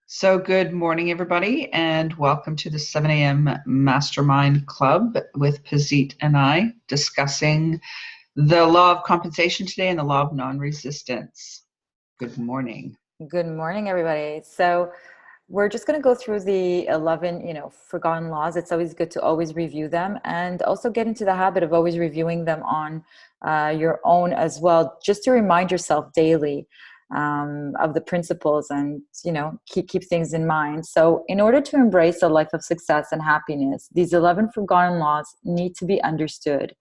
So, good morning, everybody, and welcome to the 7 a.m. Mastermind Club with Pazit and I discussing the law of compensation today and the law of non-resistance. Good morning. Good morning, everybody. So we're just going to go through the 11, forgotten laws. It's always good to always review them and also get into the habit of always reviewing them on your own as well, just to remind yourself daily of the principles and, keep things in mind. So in order to embrace a life of success and happiness, these 11 forgotten laws need to be understood.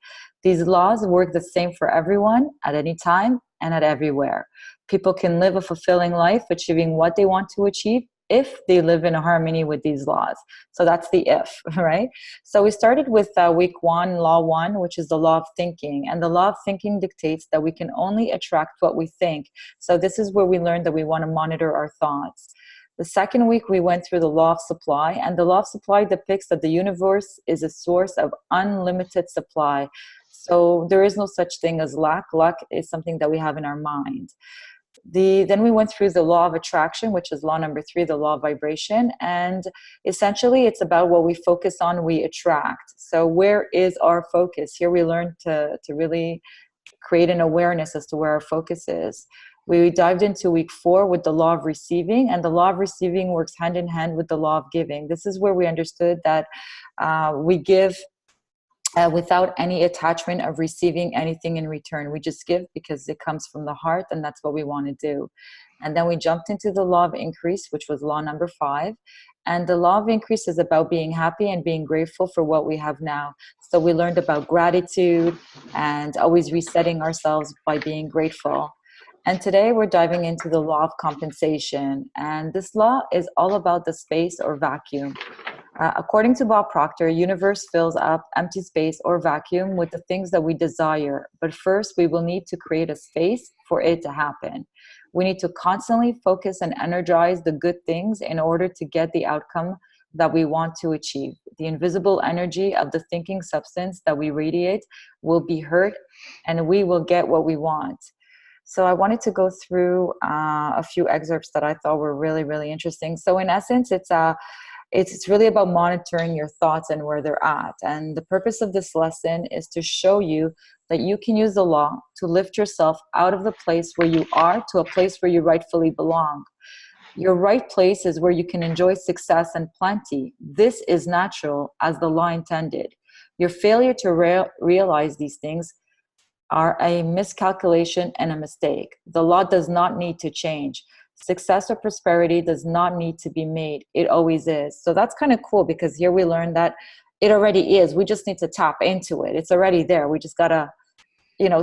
These laws work the same for everyone at any time and at everywhere. People can live a fulfilling life, achieving what they want to achieve if they live in harmony with these laws. So that's the if, right? So we started with week one, law one, which is the law of thinking. And the law of thinking dictates that we can only attract what we think. So this is where we learned that we want to monitor our thoughts. The second week, we went through the law of supply, and the law of supply depicts that the universe is a source of unlimited supply. So there is no such thing as lack. Luck is something that we have in our mind. Then we went through the law of attraction, which is law number 3, the law of vibration. And essentially, it's about what we focus on, we attract. So where is our focus? Here we learned to really create an awareness as to where our focus is. We dived into week 4 with the law of receiving, and the law of receiving works hand in hand with the law of giving. This is where we understood that we give without any attachment of receiving anything in return. We just give because it comes from the heart, and that's what we want to do. And then we jumped into the law of increase, which was law number 5. And the law of increase is about being happy and being grateful for what we have now. So we learned about gratitude and always resetting ourselves by being grateful. And today we're diving into the law of compensation. And this law is all about the space or vacuum. According to Bob Proctor, universe fills up empty space or vacuum with the things that we desire. But first, we will need to create a space for it to happen. We need to constantly focus and energize the good things in order to get the outcome that we want to achieve. The invisible energy of the thinking substance that we radiate will be heard, and we will get what we want. So I wanted to go through a few excerpts that I thought were really, really interesting. So in essence, it's really about monitoring your thoughts and where they're at. And the purpose of this lesson is to show you that you can use the law to lift yourself out of the place where you are to a place where you rightfully belong. Your right place is where you can enjoy success and plenty. This is natural as the law intended. Your failure to realize these things are a miscalculation and a mistake. The law does not need to change. Success or prosperity does not need to be made. It always is. So that's kind of cool, because here we learn that it already is. We just need to tap into it. It's already there. We just got to,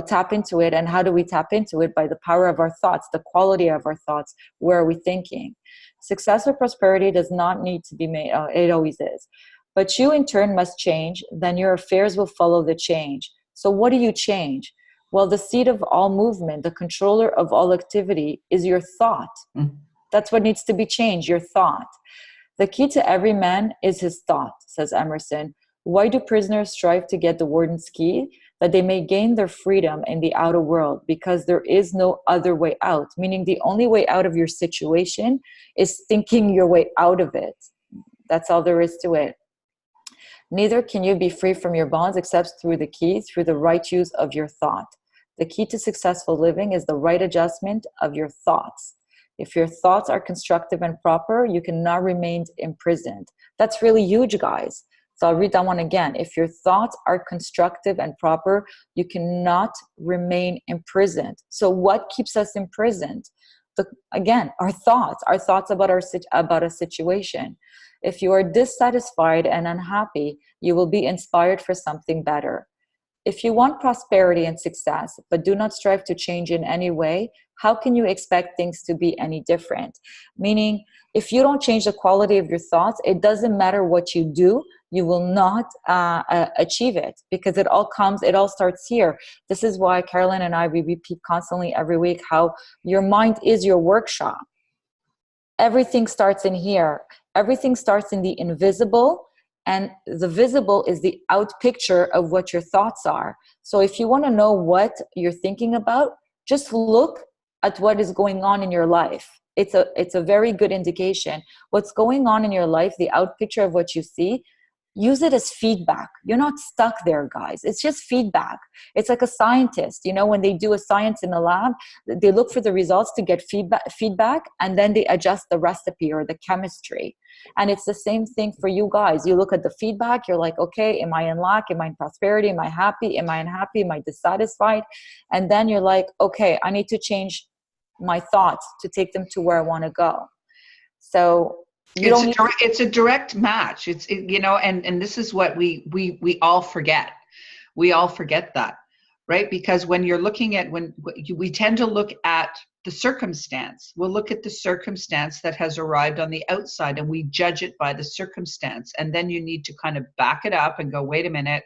tap into it. And how do we tap into it? By the power of our thoughts, the quality of our thoughts. Where are we thinking? Success or prosperity does not need to be made. It always is. But you in turn must change. Then your affairs will follow the change. So what do you change? Well, the seat of all movement, the controller of all activity, is your thought. That's what needs to be changed, your thought. The key to every man is his thought, says Emerson. Why do prisoners strive to get the warden's key? That they may gain their freedom in the outer world, because there is no other way out. Meaning the only way out of your situation is thinking your way out of it. That's all there is to it. Neither can you be free from your bonds except through the right use of your thought. The key to successful living is the right adjustment of your thoughts. If your thoughts are constructive and proper, you cannot remain imprisoned. That's really huge, guys. So I'll read that one again. If your thoughts are constructive and proper, you cannot remain imprisoned. So what keeps us imprisoned? Again, our thoughts about a situation. If you are dissatisfied and unhappy, you will be inspired for something better. If you want prosperity and success, but do not strive to change in any way, how can you expect things to be any different? Meaning, if you don't change the quality of your thoughts, it doesn't matter what you do, you will not achieve it, because it all starts here. This is why Carolyn and I, we repeat constantly every week how your mind is your workshop. Everything starts in here. Everything starts in the invisible, and the visible is the out picture of what your thoughts are. So if you want to know what you're thinking about, just look at what is going on in your life. it's a very good indication. What's going on in your life, the out picture of what you see, use it as feedback. You're not stuck there, guys. It's just feedback. It's like a scientist, you know, when they do a science in the lab, they look for the results to get feedback, and then they adjust the recipe or the chemistry. And it's the same thing for you guys. You look at the feedback, you're like, okay, am I in lack? Am I in prosperity? Am I happy? Am I unhappy? Am I dissatisfied? And then you're like, okay, I need to change my thoughts to take them to where I want to go. So it's a direct match. You know, and this is what we all forget. We all forget that, right? Because when you're looking at, we tend to look at the circumstance. We'll look at the circumstance that has arrived on the outside, and we judge it by the circumstance. And then you need to kind of back it up and go, wait a minute.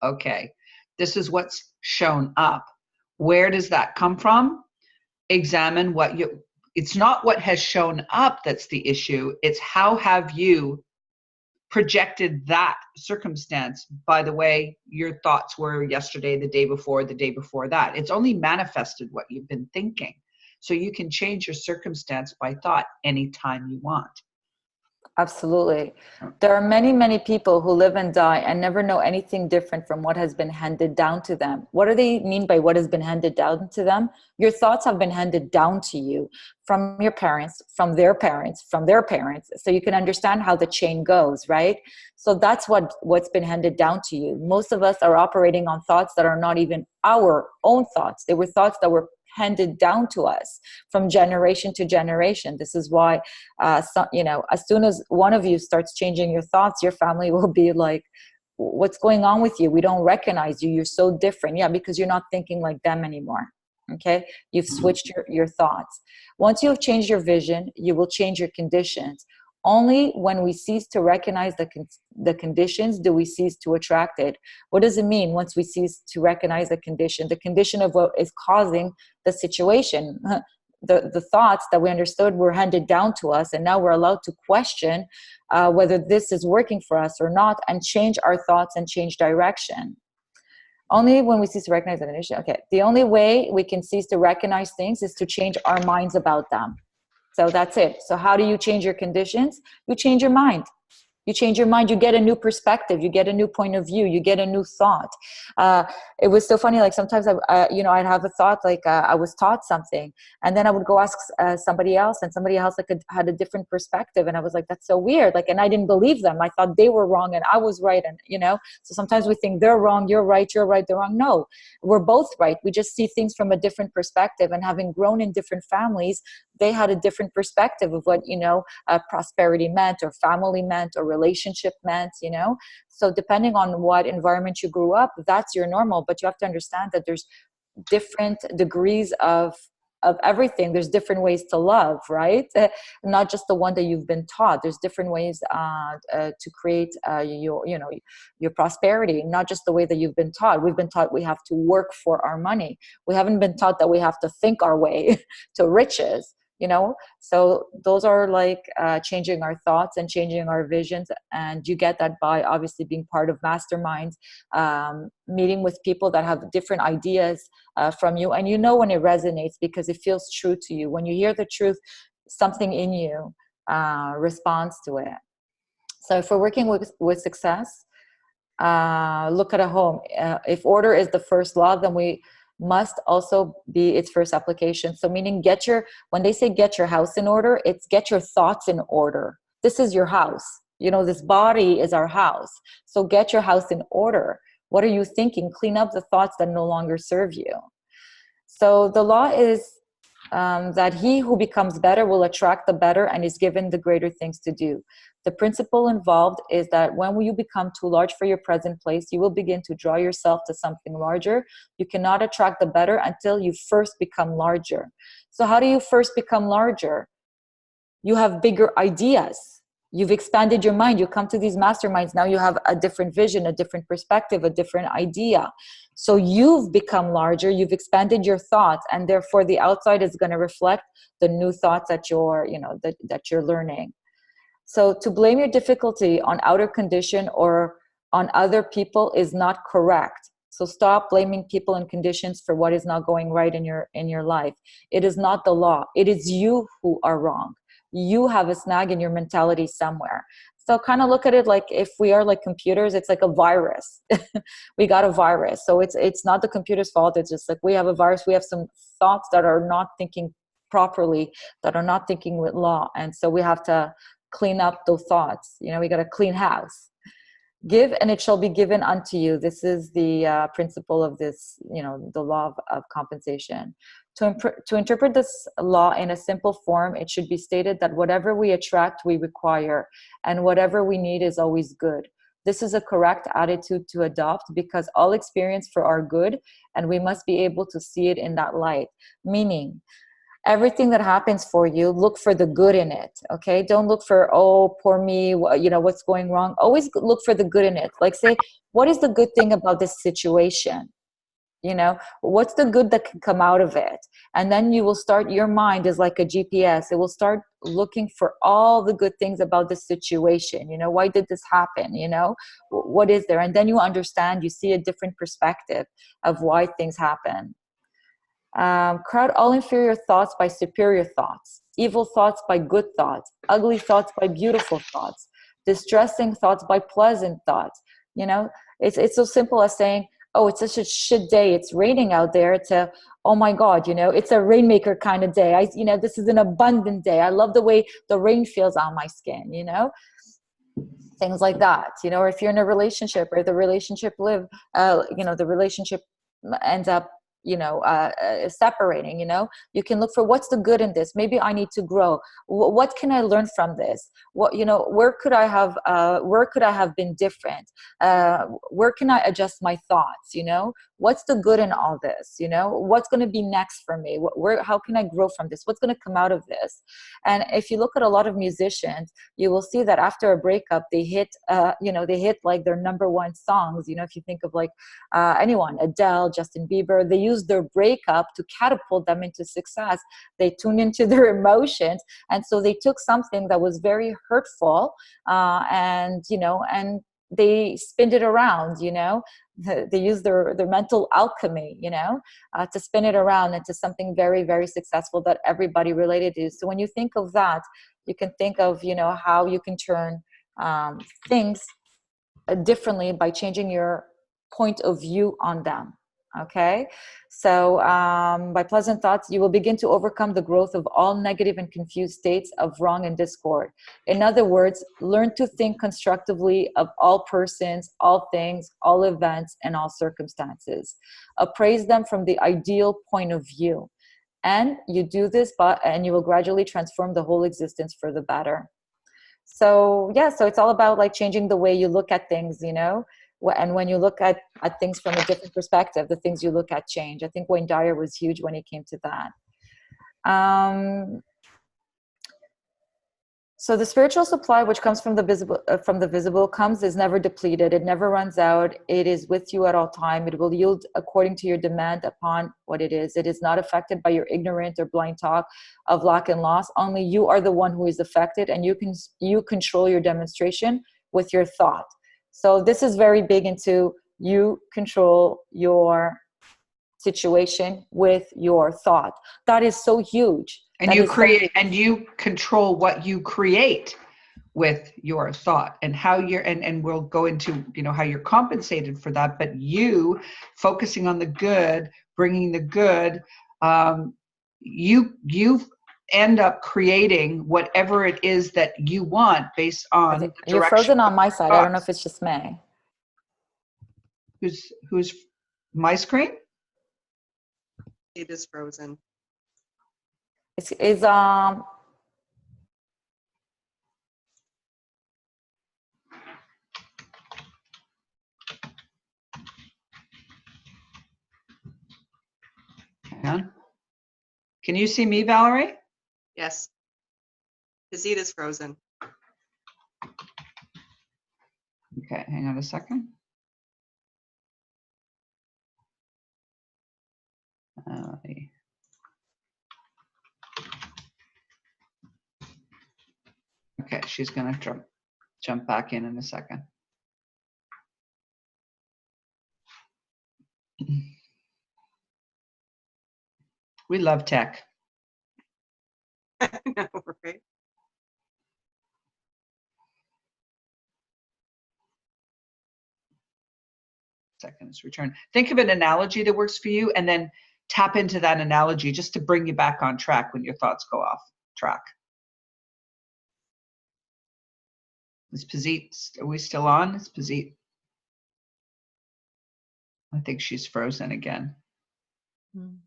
Okay, this is what's shown up. Where does that come from? Examine it's not what has shown up that's the issue. It's how have you projected that circumstance by the way your thoughts were yesterday, the day before that. It's only manifested what you've been thinking. So you can change your circumstance by thought anytime you want. Absolutely. There are many, many people who live and die and never know anything different from what has been handed down to them. What do they mean by what has been handed down to them? Your thoughts have been handed down to you from your parents, from their parents, from their parents. So you can understand how the chain goes, right? So that's what's been handed down to you. Most of us are operating on thoughts that are not even our own thoughts. They were thoughts that were handed down to us from generation to generation. This is why, you know, as soon as one of you starts changing your thoughts, your family will be like, what's going on with you? We don't recognize you. You're so different. Yeah, because you're not thinking like them anymore. Okay. You've switched your thoughts. Once you've changed your vision, you will change your conditions. Only when we cease to recognize the conditions do we cease to attract it. What does it mean once we cease to recognize the condition of what is causing the situation? The thoughts that we understood were handed down to us, and now we're allowed to question whether this is working for us or not, and change our thoughts and change direction. Only when we cease to recognize the condition. Okay, the only way we can cease to recognize things is to change our minds about them. So that's it. So how do you change your conditions? You change your mind. You change your mind, you get a new perspective, you get a new point of view, you get a new thought. It was so funny, like sometimes I'd have a thought, like I was taught something, and then I would go ask somebody else, and somebody else had a different perspective, and I was like, that's so weird. Like, and I didn't believe them. I thought they were wrong and I was right. And so sometimes we think they're wrong, you're right, they're wrong. No, we're both right. We just see things from a different perspective, and having grown in different families, they had a different perspective of what prosperity meant, or family meant, or relationship meant. So depending on what environment you grew up, that's your normal. But you have to understand that there's different degrees of everything. There's different ways to love, right? Not just the one that you've been taught. There's different ways to create your prosperity, not just the way that you've been taught. We've been taught we have to work for our money. We haven't been taught that we have to think our way to riches. So those are like changing our thoughts and changing our visions. And you get that by obviously being part of masterminds, meeting with people that have different ideas from you. And when it resonates because it feels true to you. When you hear the truth, something in you responds to it. So if we're working with success, look at a home. If order is the first law, then we must also be its first application. So meaning when they say get your house in order, it's get your thoughts in order. This is your house. This body is our house. So get your house in order. What are you thinking? Clean up the thoughts that no longer serve you. So the law is that he who becomes better will attract the better and is given the greater things to do. The principle involved is that when you become too large for your present place, you will begin to draw yourself to something larger. You cannot attract the better until you first become larger. So how do you first become larger? You have bigger ideas. You've expanded your mind. You come to these masterminds. Now you have a different vision, a different perspective, a different idea. So you've become larger. You've expanded your thoughts, and therefore the outside is going to reflect the new thoughts that you're learning. So to blame your difficulty on outer condition or on other people is not correct. So stop blaming people and conditions for what is not going right in your life. It is not the law. It is you who are wrong. You have a snag in your mentality somewhere. So kind of look at it like if we are like computers, it's like a virus. We got a virus. So it's not the computer's fault. It's just like we have a virus. We have some thoughts that are not thinking properly, that are not thinking with law. And so we have to clean up those thoughts. You know, we got a clean house. Give and it shall be given unto you. This is the principle of this, you know, the law of compensation. To interpret this law in a simple form, it should be stated that whatever we attract, we require, and whatever we need is always good. This is a correct attitude to adopt because all experience for our good, and we must be able to see it in that light. Meaning, everything that happens for you, look for the good in it. Okay, don't look for, oh, poor me, you know, what's going wrong. Always look for the good in it. Like, say, what is the good thing about this situation? You know, what's the good that can come out of it? And then you will start, your mind is like a GPS. It will start looking for all the good things about the situation. You know, why did this happen? You know, what is there? And then you understand, you see a different perspective of why things happen. Crowd all inferior thoughts by superior thoughts, evil thoughts by good thoughts, ugly thoughts by beautiful thoughts, distressing thoughts by pleasant thoughts. You know, it's so simple as saying, oh, it's such a shit day, it's raining out there, to, oh my God, you know, it's a rainmaker kind of day. You know, this is an abundant day. I love the way the rain feels on my skin, you know, things like that. You know, or if you're in a relationship or the relationship you know, the relationship ends up, you know, separating, you know, you can look for what's the good in this. Maybe I need to grow. What can I learn from this? What, you know, where could I have been different? Where can I adjust my thoughts? You know, what's the good in all this? You know, what's going to be next for me? How can I grow from this? What's going to come out of this? And if you look at a lot of musicians, you will see that after a breakup, they hit, you know, they hit like their #1 songs. You know, if you think of like anyone, Adele, Justin Bieber, they use their breakup to catapult them into success. They tune into their emotions. And so they took something that was very hurtful and, you know, and they spinned it around, you know, they use their mental alchemy, you know, to spin it around into something very, very successful that everybody related to. So when you think of that, you can think of, you know, how you can turn things differently by changing your point of view on them. Okay, so by pleasant thoughts, you will begin to overcome the growth of all negative and confused states of wrong and discord. In other words, learn to think constructively of all persons, all things, all events, and all circumstances. Appraise them from the ideal point of view. And you do this, and you will gradually transform the whole existence for the better. So yeah, so it's all about like changing the way you look at things, you know. And when you look at things from a different perspective, the things you look at change. I think Wayne Dyer was huge when it came to that. So the spiritual supply, which comes from the visible, is never depleted. It never runs out. It is with you at all time. It will yield according to your demand upon what it is. It is not affected by your ignorant or blind talk of lack and loss. Only you are the one who is affected, and you control your demonstration with your thought. So this is very big into you control your situation with your thought. That is so huge. And you create, and you control what you create with your thought, and how you're, and we'll go into, you know, how you're compensated for that, but you focusing on the good, bringing the good, you end up creating whatever it is that you want based on the direction. You're frozen on my side. I don't know if it's just me. Who's my screen? It is frozen. It's Hang on. Can you see me, Valerie? Yes. Pazit is frozen. Okay, hang on a second. Okay, she's gonna jump back in a second. We love tech. I know, right? Seconds return. Think of an analogy that works for you and then tap into that analogy just to bring you back on track when your thoughts go off track. Is Pazit, are we still on? Is Pazit? I think she's frozen again. Hang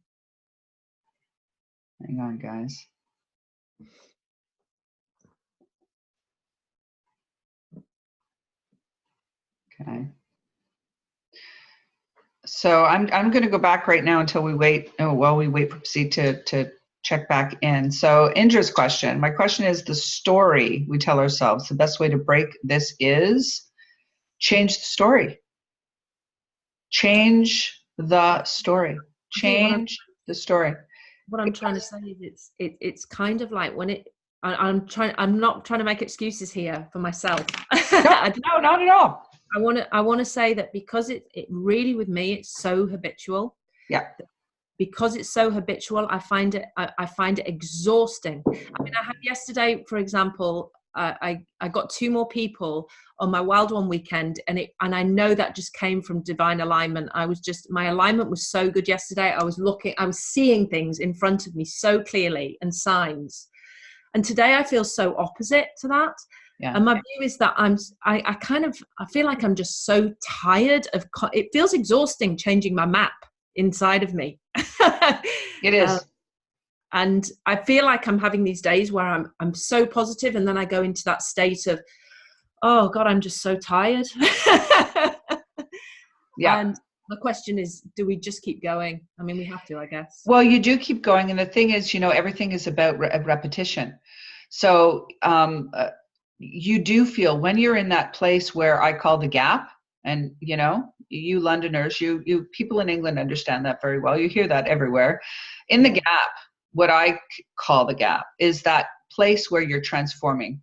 on, guys. Okay. So I'm going to go back right now until we wait. Oh, while we wait for Pazit to check back in. So Indra's question. My question is the story we tell ourselves. The best way to break this is change the story. Change the story. Change the story. What I'm trying to say is it's kind of like when I'm not trying to make excuses here for myself. No, not at all. I want to say that because it really, with me, it's so habitual. Yeah. Because it's so habitual, I find it exhausting. I mean, I had yesterday, for example, I got 2 more people on my Wild One weekend, and I know that just came from divine alignment. My alignment was so good yesterday. I was seeing things in front of me so clearly and signs. And today I feel so opposite to that. Yeah. And my view is that I feel like I'm just so tired of, it feels exhausting changing my map inside of me. It is. And I feel like I'm having these days where I'm so positive, and then I go into that state of, oh God, I'm just so tired. Yeah. And the question is, do we just keep going? I mean, we have to, I guess. Well, you do keep going. And the thing is, everything is about repetition. So you do feel when you're in that place where I call the gap, and you Londoners, you people in England understand that very well. You hear that everywhere. In the gap, what I call the gap is that place where you're transforming,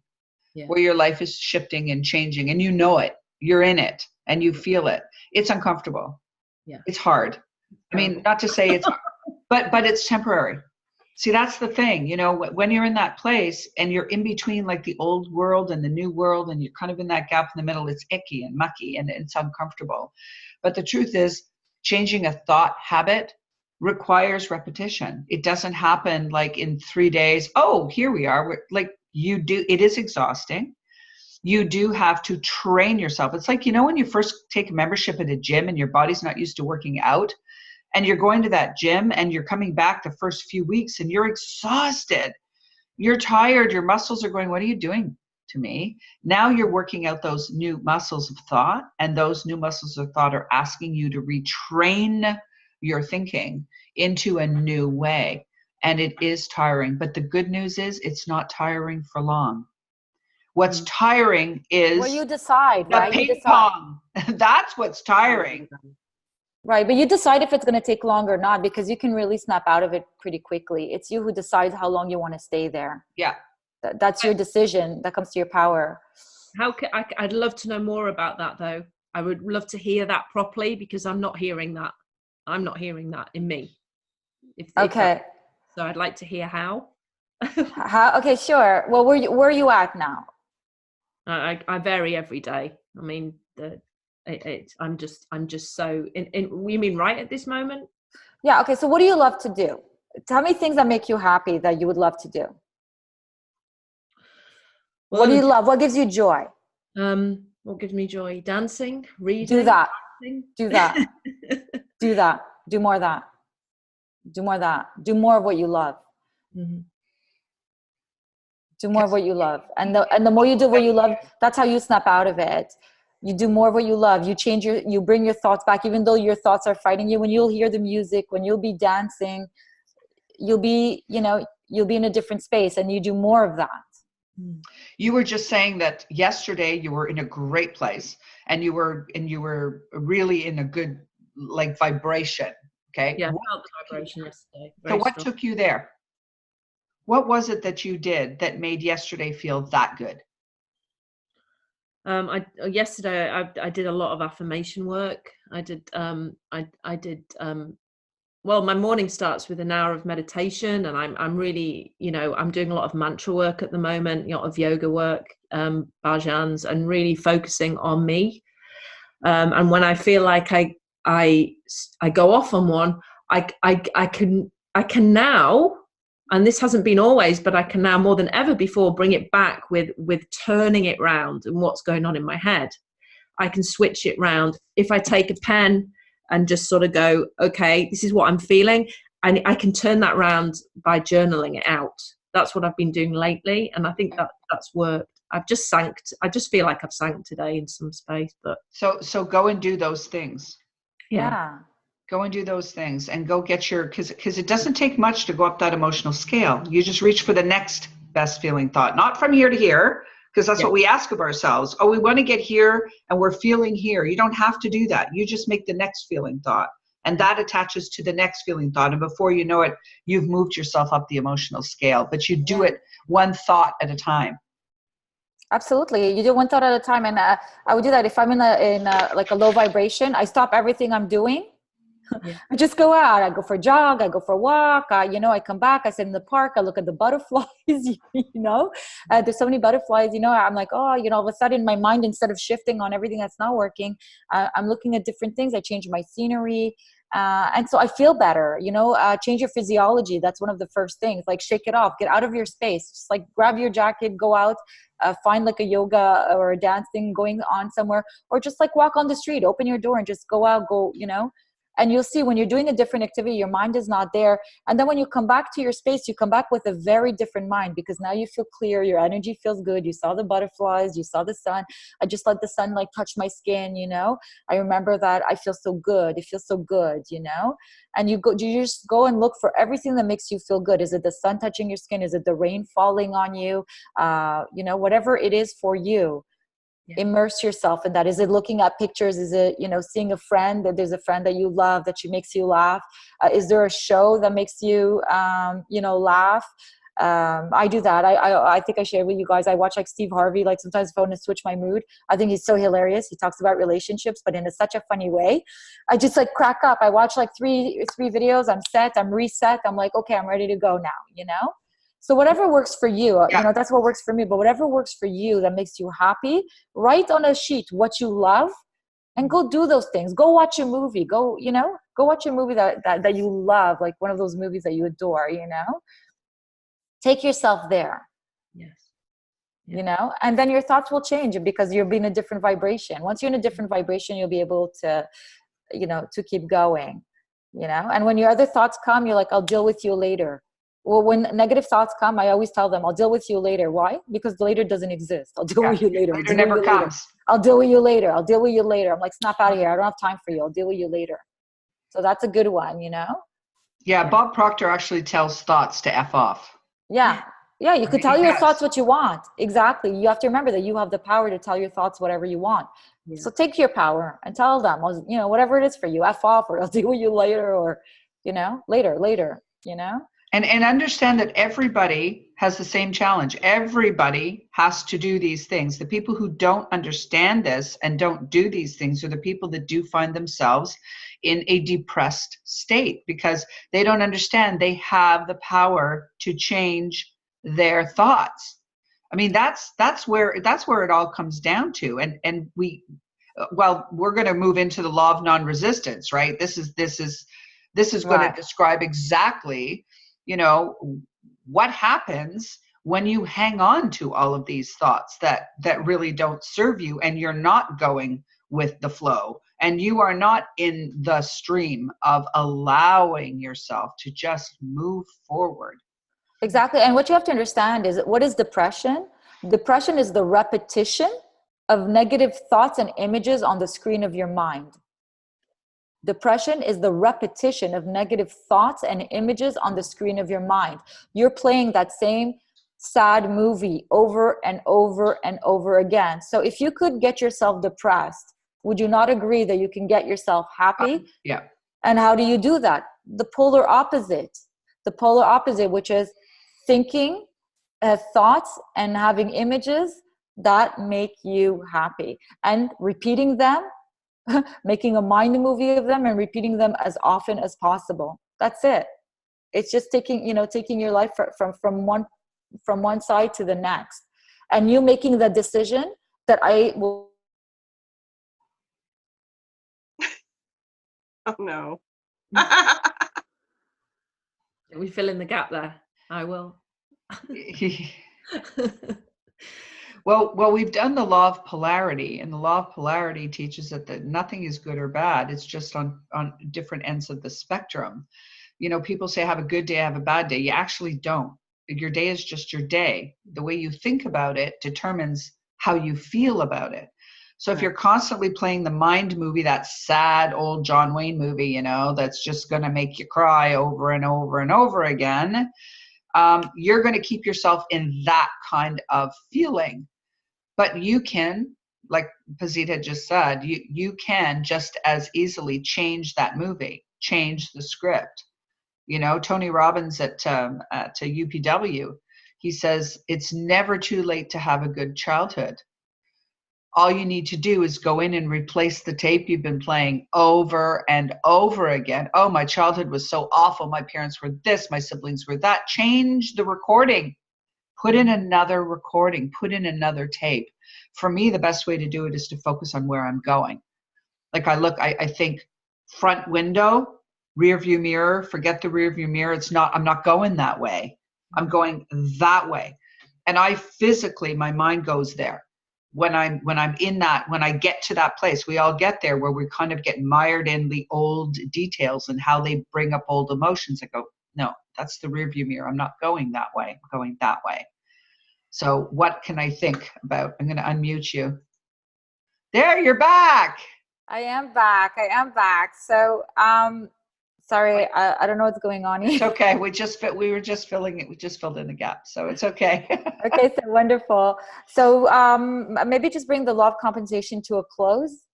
where your life is shifting and changing, and you're in it, and you feel it. It's uncomfortable. Yeah. It's hard. I mean, not to say it's, but it's temporary. See, that's the thing, when you're in that place and you're in between like the old world and the new world, and you're kind of in that gap in the middle, it's icky and mucky and it's uncomfortable. But the truth is, changing a thought habit requires repetition. It doesn't happen like in 3 days. Oh, here we are. It is exhausting. You do have to train yourself. It's like, when you first take a membership at a gym and your body's not used to working out, and you're going to that gym and you're coming back the first few weeks and you're exhausted, you're tired, your muscles are going, what are you doing to me? Now you're working out those new muscles of thought, and those new muscles of thought are asking you to retrain your thinking into a new way. And it is tiring, but the good news is it's not tiring for long. What's tiring is Well, you decide, the right? ping pong. That's what's tiring. Right, but you decide if it's going to take long or not, because you can really snap out of it pretty quickly. It's you who decides how long you want to stay there. Yeah. That's your decision. That comes to your power. I'd love to know more about that, though. I would love to hear that properly, because I'm not hearing that. I'm not hearing that in me. Okay. So I'd like to hear how. How? Okay, sure. Well, where are you at now? I vary every day. I mean, I'm just so you mean right at this moment? Yeah. Okay. So what do you love to do? Tell me things that make you happy that you would love to do. Well, what do you love? What gives you joy? What gives me joy? Dancing, reading. Do that. Dancing. Do that. Do that. Do more of that. Do more of that. Do more of what you love. Mm-hmm. Do more of what you love. And the more you do what you love, that's how you snap out of it. You do more of what you love. You bring your thoughts back, even though your thoughts are fighting you. When you'll hear the music, when you'll be dancing, you'll be in a different space, and you do more of that. You were just saying that yesterday you were in a great place, and you were really in a good vibration. Okay. Yeah, I felt the vibration yesterday. So what took you there? What was it that you did that made yesterday feel that good? Yesterday I did a lot of affirmation work. Well, my morning starts with an hour of meditation, and I'm really, I'm doing a lot of mantra work at the moment, a lot of yoga work, bhajans, and really focusing on me. And when I feel like I go off on one, I can now, and this hasn't been always, but I can now more than ever before bring it back with turning it round and what's going on in my head. I can switch it round. If I take a pen and just sort of go, okay, this is what I'm feeling, and I can turn that round by journaling it out. That's what I've been doing lately, and I think that's worked. I just feel like I've sank today in some space. But so go and do those things. Yeah. Go and do those things, and go get because it doesn't take much to go up that emotional scale. You just reach for the next best feeling thought, not from here to here, because that's what we ask of ourselves. Oh, we want to get here and we're feeling here. You don't have to do that. You just make the next feeling thought, and that attaches to the next feeling thought. And before you know it, you've moved yourself up the emotional scale, but you do it one thought at a time. Absolutely. You do one thought at a time. And I would do that if I'm in like a low vibration. I stop everything I'm doing. I just go out. I go for a jog. I go for a walk. I come back. I sit in the park. I look at the butterflies. There's so many butterflies. I'm like, oh, all of a sudden my mind, instead of shifting on everything that's not working, I'm looking at different things. I change my scenery. And so I feel better, change your physiology. That's one of the first things, like shake it off, get out of your space, just like grab your jacket, go out, find like a yoga or a dance thing going on somewhere, or just like walk on the street, open your door and just go out, and you'll see when you're doing a different activity, your mind is not there. And then when you come back to your space, you come back with a very different mind, because now you feel clear. Your energy feels good. You saw the butterflies. You saw the sun. I just let the sun like touch my skin, I remember that I feel so good. It feels so good, and you just go and look for everything that makes you feel good. Is it the sun touching your skin? Is it the rain falling on you? Whatever it is for you. Immerse yourself in that. Is it looking at pictures? Is it seeing a friend, that there's a friend that you love, that she makes you laugh? Is there a show that makes you laugh? I do that. I think I shared with you guys, I watch like Steve Harvey, like sometimes if I want to switch my mood. I think he's so hilarious. He talks about relationships, but in such a funny way. I just like crack up. I watch like three videos. I'm set. I'm reset. I'm like, okay, I'm ready to go now, So whatever works for you, that's what works for me. But whatever works for you that makes you happy, write on a sheet what you love, and go do those things. Go watch a movie. Go watch a movie that you love, like one of those movies that you adore. Take yourself there. Yes. And then your thoughts will change because you'll be in a different vibration. Once you're in a different vibration, you'll be able to, to keep going. And when your other thoughts come, you're like, I'll deal with you later. Well, when negative thoughts come, I always tell them, I'll deal with you later. Why? Because later doesn't exist. I'll deal with you later. Later never comes. I'll deal with you later. I'll deal with you later. I'm like, snap out of here. I don't have time for you. I'll deal with you later. So that's a good one, Yeah, Bob Proctor actually tells thoughts to F off. Yeah. Yeah, you could tell your thoughts what you want. Exactly. You have to remember that you have the power to tell your thoughts whatever you want. Yeah. So take your power and tell them, whatever it is for you, F off, or I'll deal with you later, or, later. And understand that everybody has the same challenge. Everybody has to do these things. The people who don't understand this and don't do these things are the people that do find themselves in a depressed state, because they don't understand they have the power to change their thoughts. I mean, that's where it all comes down to. And we're going to move into the law of non-resistance, right? This is going to describe exactly what happens when you hang on to all of these thoughts that really don't serve you, and you're not going with the flow, and you are not in the stream of allowing yourself to just move forward. Exactly. And what you have to understand is, what is depression? Depression is the repetition of negative thoughts and images on the screen of your mind. Depression is the repetition of negative thoughts and images on the screen of your mind. You're playing that same sad movie over and over and over again. So if you could get yourself depressed, would you not agree that you can get yourself happy? Yeah. And how do you do that? The polar opposite, which is thinking thoughts and having images that make you happy, and repeating them making a mind movie of them and repeating them as often as possible. That's it. It's just taking, taking your life from one side to the next, and you making the decision that I will. Oh no. We fill in the gap there. I will. Well, we've done the law of polarity, and the law of polarity teaches that nothing is good or bad. It's just on different ends of the spectrum. People say, have a good day, have a bad day. You actually don't. Your day is just your day. The way you think about it determines how you feel about it. So if you're constantly playing the mind movie, that sad old John Wayne movie, that's just going to make you cry over and over and over again, you're going to keep yourself in that kind of feeling. But you can, like Pazit had just said, you can just as easily change that movie, change the script. Tony Robbins at UPW, he says, it's never too late to have a good childhood. All you need to do is go in and replace the tape you've been playing over and over again. Oh, my childhood was so awful. My parents were this, my siblings were that. Change the recording. Put in another recording. Put in another tape. For me, the best way to do it is to focus on where I'm going. Like I think front window, rear view mirror, forget the rear view mirror. I'm not going that way. I'm going that way. And I physically, my mind goes there. When I'm in that, when I get to that place, we all get there where we kind of get mired in the old details and how they bring up old emotions. I go, no, that's the rear view mirror. I'm not going that way. I'm going that way. So what can I think about? I'm going to unmute you. There, you're back. I am back. So, sorry, I don't know what's going on here. It's okay. We were just filling it. We just filled in the gap. So it's okay. Okay, so wonderful. So maybe just bring the law of compensation to a close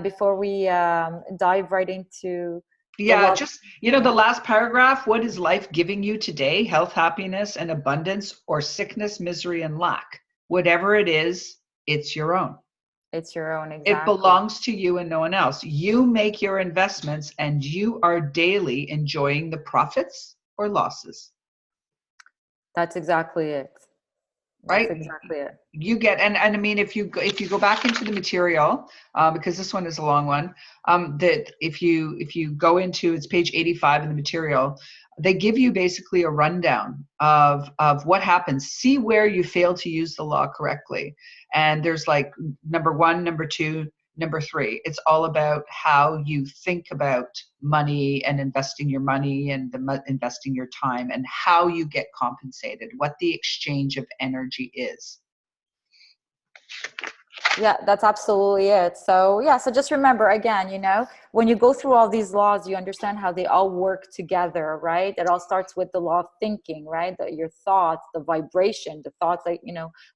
before we dive right into. Yeah, just, the last paragraph, what is life giving you today? Health, happiness, and abundance, or sickness, misery, and lack? Whatever it is, it's your own. It's your own, exactly. It belongs to you and no one else. You make your investments and you are daily enjoying the profits or losses. That's exactly it. Right? That's exactly it. You get, and I mean, if you go back into the material, because this one is a long one, that if you go into, it's page 85 in the material, they give you basically a rundown of what happens. See where you fail to use the law correctly. And there's like number 1, number 2, number 3. It's all about how you think about money and investing your money and investing your time and how you get compensated, what the exchange of energy is. Yeah, that's absolutely it. So yeah, so just remember again, when you go through all these laws, you understand how they all work together, right? It all starts with the law of thinking, right? Your thoughts, the vibration, the thoughts that,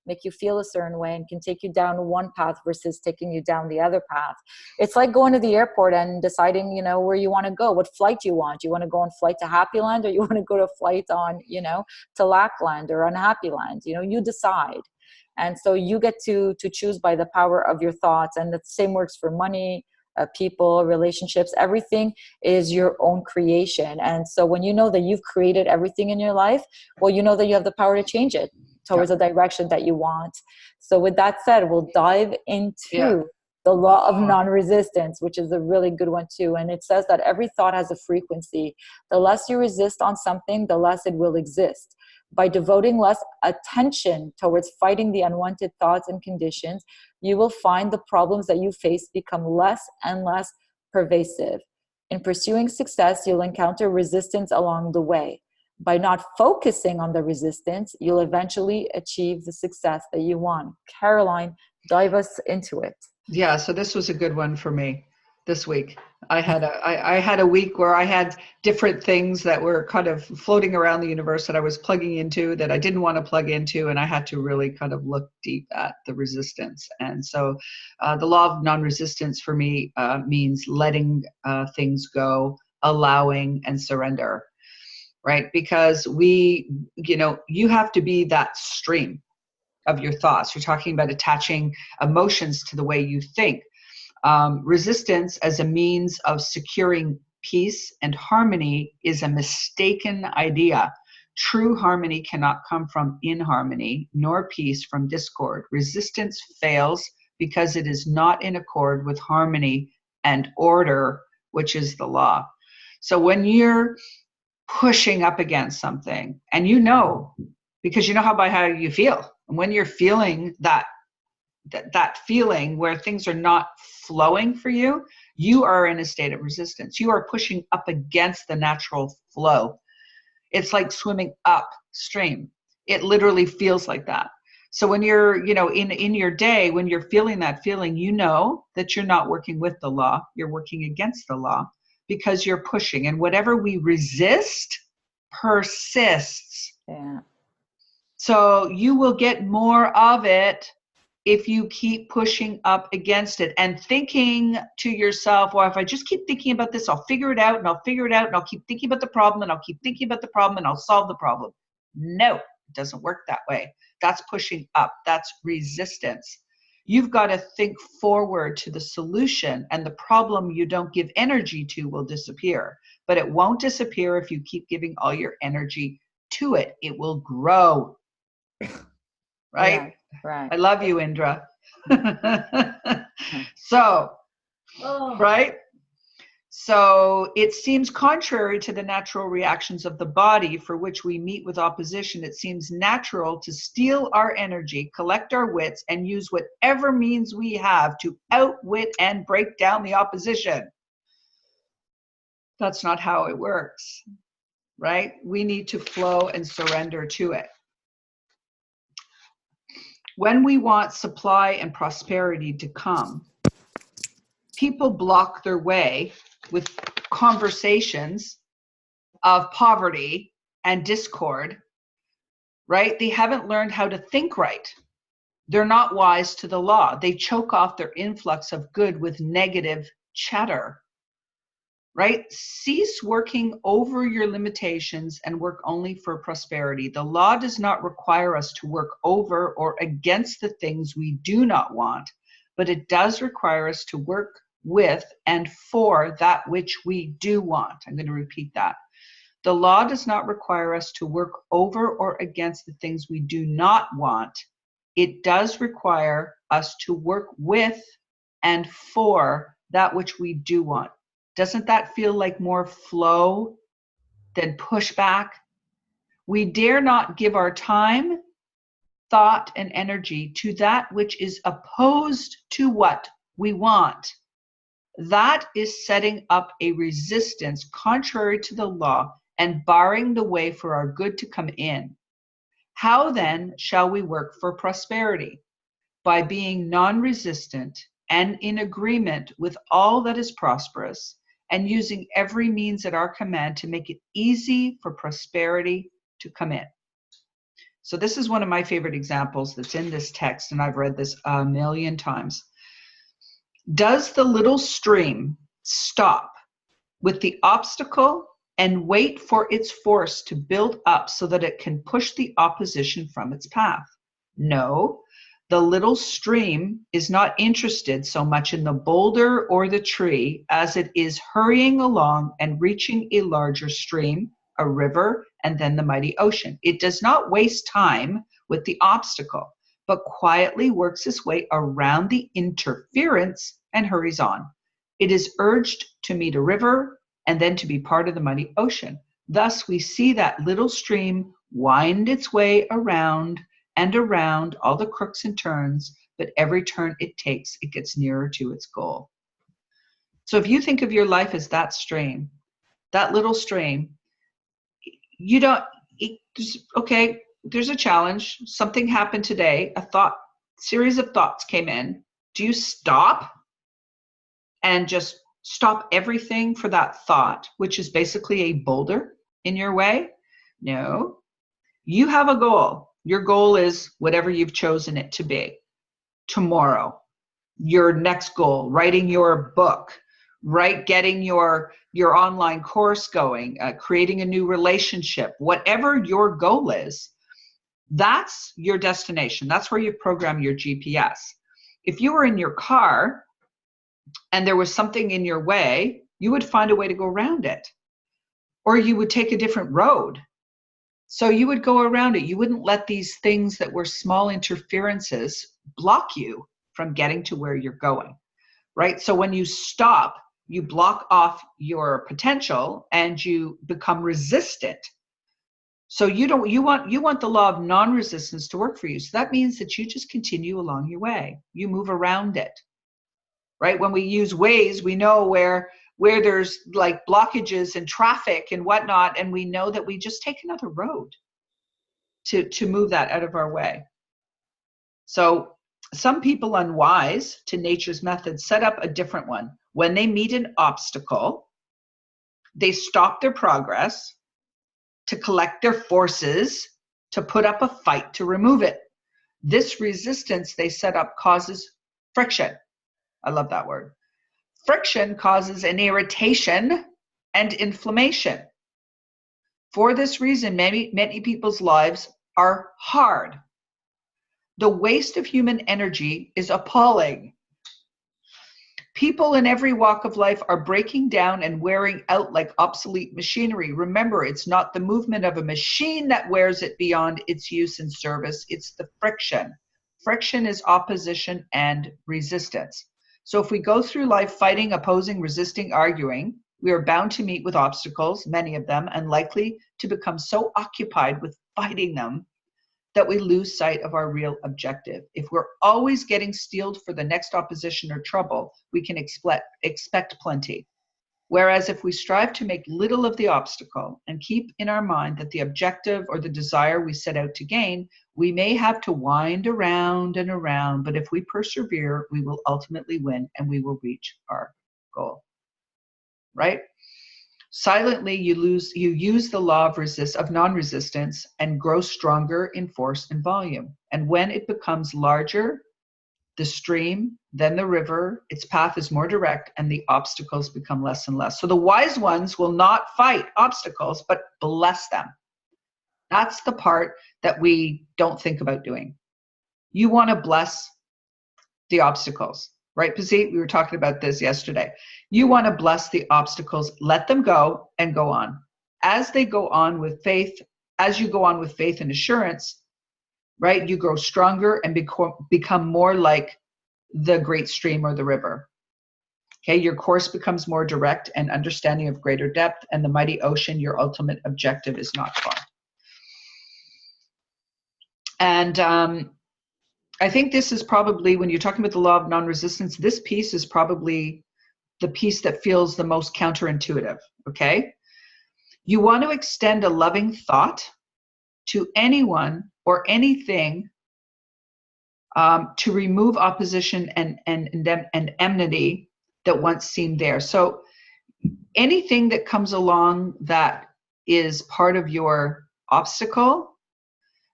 make you feel a certain way and can take you down one path versus taking you down the other path. It's like going to the airport and deciding, where you want to go, what flight you want. You want to go on flight to Happy Land, or you want to go to flight on, to Lackland or Unhappy Land, you decide. And so you get to choose by the power of your thoughts. And the same works for money, people, relationships. Everything is your own creation. And so when you know that you've created everything in your life, well, you know that you have the power to change it towards the direction that you want. So with that said, we'll dive into the law of non-resistance, which is a really good one too. And it says that every thought has a frequency. The less you resist on something, the less it will exist. By devoting less attention towards fighting the unwanted thoughts and conditions, you will find the problems that you face become less and less pervasive. In pursuing success, you'll encounter resistance along the way. By not focusing on the resistance, you'll eventually achieve the success that you want. Caroline, dive us into it. Yeah, so this was a good one for me this week. I had a week where I had different things that were kind of floating around the universe that I was plugging into that I didn't want to plug into, and I had to really kind of look deep at the resistance. And so the law of non-resistance for me means letting things go, allowing, and surrender, right? Because you have to be that stream of your thoughts. You're talking about attaching emotions to the way you think. Resistance as a means of securing peace and harmony is a mistaken idea. True harmony cannot come from inharmony, nor peace from discord. Resistance fails because it is not in accord with harmony and order, which is the law. So when you're pushing up against something, and you know, because you know how you feel, and when you're feeling that feeling where things are not flowing for you, you are in a state of resistance. You are pushing up against the natural flow. It's like swimming upstream. It literally feels like that. So when you're, in your day, when you're feeling that feeling, you know that you're not working with the law, you're working against the law because you're pushing. And whatever we resist persists. Yeah. So you will get more of it if you keep pushing up against it and thinking to yourself, well, if I just keep thinking about this, I'll figure it out and I'll figure it out and I'll keep thinking about the problem and I'll keep thinking about the problem and I'll solve the problem. No, it doesn't work that way. That's pushing up. That's resistance. You've got to think forward to the solution, and the problem you don't give energy to will disappear. But it won't disappear if you keep giving all your energy to it. It will grow. Right? Yeah, right. I love you, Indra. So, right? So it seems contrary to the natural reactions of the body for which we meet with opposition. It seems natural to steal our energy, collect our wits, and use whatever means we have to outwit and break down the opposition. That's not how it works, right? We need to flow and surrender to it. When we want supply and prosperity to come, people block their way with conversations of poverty and discord, right? They haven't learned how to think right. They're not wise to the law. They choke off their influx of good with negative chatter, right? Cease working over your limitations and work only for prosperity. The law does not require us to work over or against the things we do not want, but it does require us to work with and for that which we do want. I'm going to repeat that. The law does not require us to work over or against the things we do not want. It does require us to work with and for that which we do want. Doesn't that feel like more flow than pushback? We dare not give our time, thought, and energy to that which is opposed to what we want. That is setting up a resistance contrary to the law and barring the way for our good to come in. How then shall we work for prosperity? By being non-resistant and in agreement with all that is prosperous, and using every means at our command to make it easy for prosperity to come in. So this is one of my favorite examples that's in this text, and I've read this a million times. Does the little stream stop with the obstacle and wait for its force to build up so that it can push the opposition from its path? No. The little stream is not interested so much in the boulder or the tree as it is hurrying along and reaching a larger stream, a river, and then the mighty ocean. It does not waste time with the obstacle, but quietly works its way around the interference and hurries on. It is urged to meet a river and then to be part of the mighty ocean. Thus, we see that little stream wind its way around and around all the crooks and turns, but every turn it takes, it gets nearer to its goal. So if you think of your life as that stream, that little stream, you don't, okay, there's a challenge, something happened today, series of thoughts came in. Do you stop and just stop everything for that thought, which is basically a boulder in your way? No. You have a goal. Your goal is whatever you've chosen it to be. Tomorrow, your next goal, writing your book, getting your online course going, creating a new relationship, whatever your goal is, that's your destination. That's where you program your GPS. If you were in your car and there was something in your way, you would find a way to go around it, or you would take a different road. So you would go around it. You wouldn't let these things that were small interferences block you from getting to where you're going, right? So when you stop, you block off your potential and you become resistant. So you want the law of non-resistance to work for you. So that means that you just continue along your way. You move around it, right? When we use Waze, we know where there's like blockages and traffic and whatnot, and we know that we just take another road to move that out of our way. So some people unwise to nature's methods set up a different one. When they meet an obstacle, they stop their progress to collect their forces, to put up a fight to remove it. This resistance they set up causes friction. I love that word. Friction causes an irritation and inflammation. For this reason, many people's lives are hard. The waste of human energy is appalling. People in every walk of life are breaking down and wearing out like obsolete machinery. Remember, it's not the movement of a machine that wears it beyond its use and service. It's the friction. Friction is opposition and resistance. So if we go through life fighting, opposing, resisting, arguing, we are bound to meet with obstacles, many of them, and likely to become so occupied with fighting them that we lose sight of our real objective. If we're always getting steeled for the next opposition or trouble, we can expect plenty. Whereas if we strive to make little of the obstacle and keep in our mind that the objective or the desire we set out to gain, we may have to wind around and around, but if we persevere, we will ultimately win and we will reach our goal, right? Silently, you use the law of non-resistance and grow stronger in force and volume. And when it becomes larger, the stream, then the river, its path is more direct and the obstacles become less and less. So the wise ones will not fight obstacles, but bless them. That's the part that we don't think about doing. You want to bless the obstacles. Right, Pazit? We were talking about this yesterday. You want to bless the obstacles, let them go and go on. As they go on with faith, as you go on with faith and assurance, right, you grow stronger and become more like the great stream or the river. Okay, your course becomes more direct and understanding of greater depth, and the mighty ocean, your ultimate objective, is not far. And I think this is probably, when you're talking about the law of non-resistance, this piece is probably the piece that feels the most counterintuitive, okay? You want to extend a loving thought to anyone or anything to remove opposition and enmity that once seemed there. So anything that comes along that is part of your obstacle,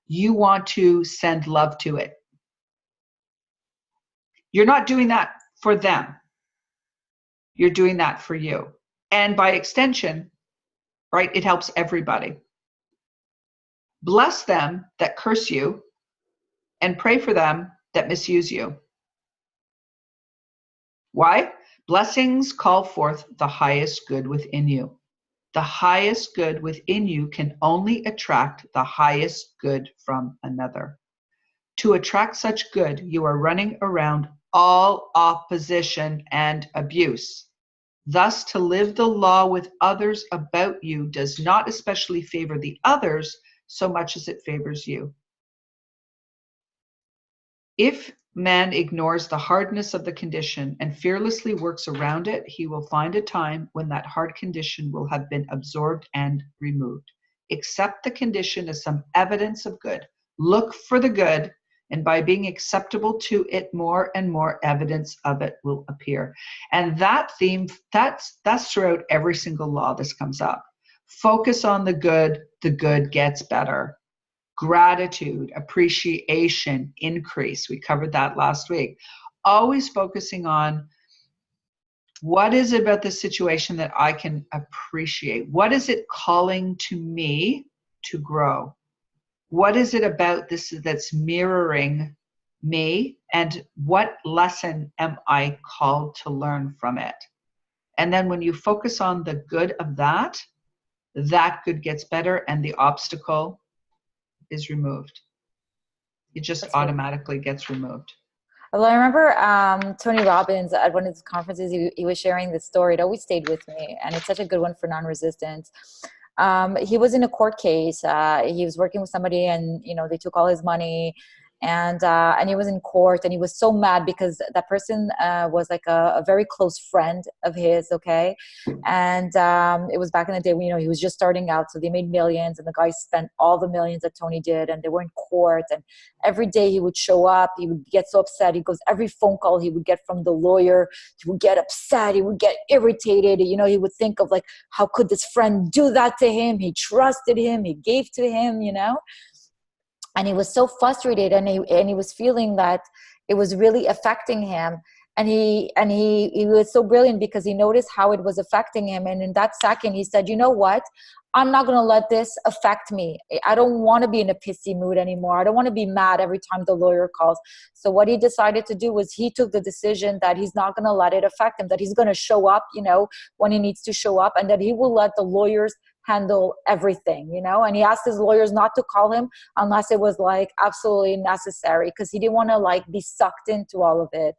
you want to send love to it. You're not doing that for them. You're doing that for you. And by extension, right, it helps everybody. Bless them that curse you and pray for them that misuse you. Why? Blessings call forth the highest good within you. The highest good within you can only attract the highest good from another. To attract such good, you are running around all opposition and abuse. Thus, to live the law with others about you does not especially favor the others so much as it favors you. If man ignores the hardness of the condition and fearlessly works around it, he will find a time when that hard condition will have been absorbed and removed. Accept the condition as some evidence of good. Look for the good, and by being acceptable to it, more and more evidence of it will appear. And that theme, that's throughout every single law this comes up. Focus on the good gets better. Gratitude, appreciation, increase. We covered that last week. Always focusing on what is it about this situation that I can appreciate? What is it calling to me to grow? What is it about this that's mirroring me, and what lesson am I called to learn from it? And then when you focus on the good of that, that good gets better and the obstacle is removed. It just That's good. automatically gets removed. Well, I remember Tony Robbins at one of his conferences, he was sharing this story. It always stayed with me, and it's such a good one for non-resistance. He was in a court case. He was working with somebody, and they took all his money, and he was in court, and he was so mad because that person was like a very close friend of his. Okay, and it was back in the day when he was just starting out, so they made millions, and the guy spent all the millions that Tony did, and they were in court, and every day he would show up, he would get so upset. He goes, every phone call he would get from the lawyer, he would get upset, he would get irritated. He would think of like, how could this friend do that to him? He trusted him, he gave to him, and he was so frustrated, and he was feeling that it was really affecting him. And he was so brilliant because he noticed how it was affecting him. And in that second, he said, you know what? I'm not going to let this affect me. I don't want to be in a pissy mood anymore. I don't want to be mad every time the lawyer calls. So what he decided to do was he took the decision that he's not going to let it affect him, that he's going to show up, when he needs to show up, and that he will let the lawyers handle everything, and he asked his lawyers not to call him unless it was like absolutely necessary, because he didn't want to like be sucked into all of it.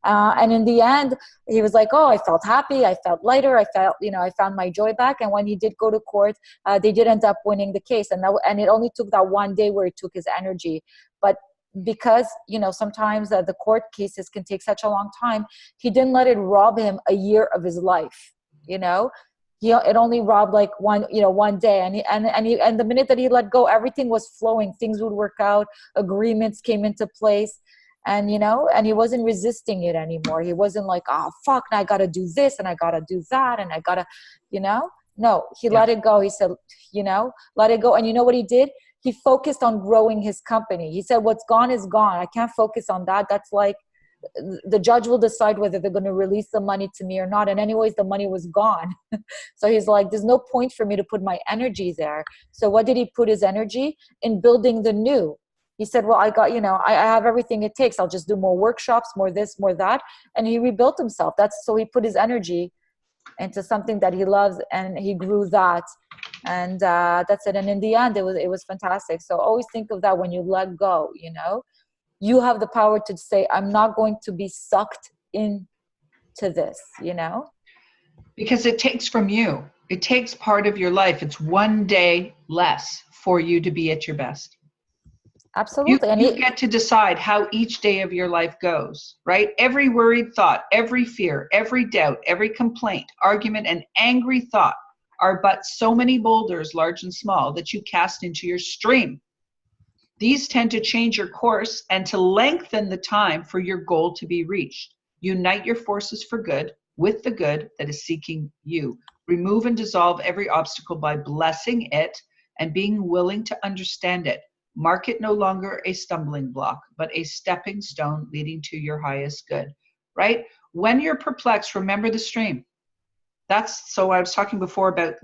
And in the end, he was like, oh, I felt happy, I felt lighter, I felt, I found my joy back. And when he did go to court, they did end up winning the case. And it only took that one day where it took his energy. But because, sometimes the court cases can take such a long time, he didn't let it rob him a year of his life, it only robbed like one day, and the minute that he let go, everything was flowing. Things would work out. Agreements came into place, and he wasn't resisting it anymore. He wasn't like, oh fuck, I gotta do this and I gotta do that and I gotta, No, he let it go. He said, let it go. And you know what he did? He focused on growing his company. He said, what's gone is gone. I can't focus on that. That's like, the judge will decide whether they're going to release the money to me or not. And anyways, the money was gone. So he's like, there's no point for me to put my energy there. So what did he put his energy in? Building the new. He said, well, I got, I have everything it takes. I'll just do more workshops, more this, more that. And he rebuilt himself. So he put his energy into something that he loves, and he grew that. And that's it. And in the end, it was fantastic. So always think of that when you let go, you have the power to say, I'm not going to be sucked into this, Because it takes from you. It takes part of your life. It's one day less for you to be at your best. Absolutely. You get to decide how each day of your life goes, right? Every worried thought, every fear, every doubt, every complaint, argument, and angry thought are but so many boulders, large and small, that you cast into your stream. These tend to change your course and to lengthen the time for your goal to be reached. Unite your forces for good with the good that is seeking you. Remove and dissolve every obstacle by blessing it and being willing to understand it. Mark it no longer a stumbling block, but a stepping stone leading to your highest good, right? When you're perplexed, remember the stream. So I was talking before about,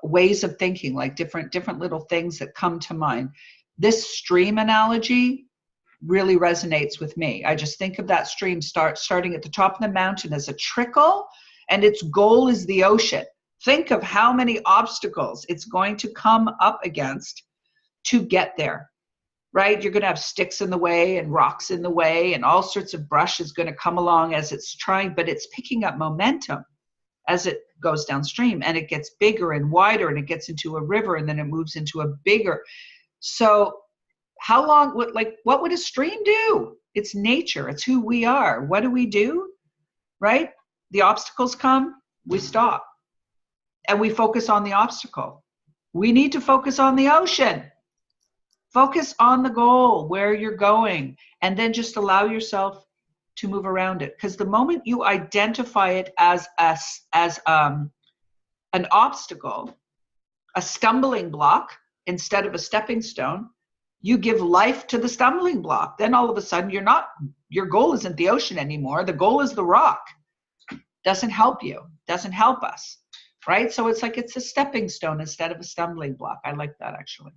ways of thinking, like different little things that come to mind. This stream analogy really resonates with me. I just think of that stream starting at the top of the mountain as a trickle, and its goal is the ocean. Think of how many obstacles it's going to come up against to get there, right? You're going to have sticks in the way and rocks in the way, and all sorts of brush is going to come along as it's trying, but it's picking up momentum as it goes downstream, and it gets bigger and wider, and it gets into a river, and then it moves into a bigger. So what would a stream do? It's nature. It's who we are. What do? Right? The obstacles come, we stop. And we focus on the obstacle. We need to focus on the ocean. Focus on the goal, where you're going, and then just allow yourself to move around it. Because the moment you identify it as an obstacle, a stumbling block, instead of a stepping stone, you give life to the stumbling block. Then all of a sudden your goal isn't the ocean anymore. The goal is the rock. Doesn't help you, doesn't help us, right? So it's like it's a stepping stone instead of a stumbling block. I like that, actually.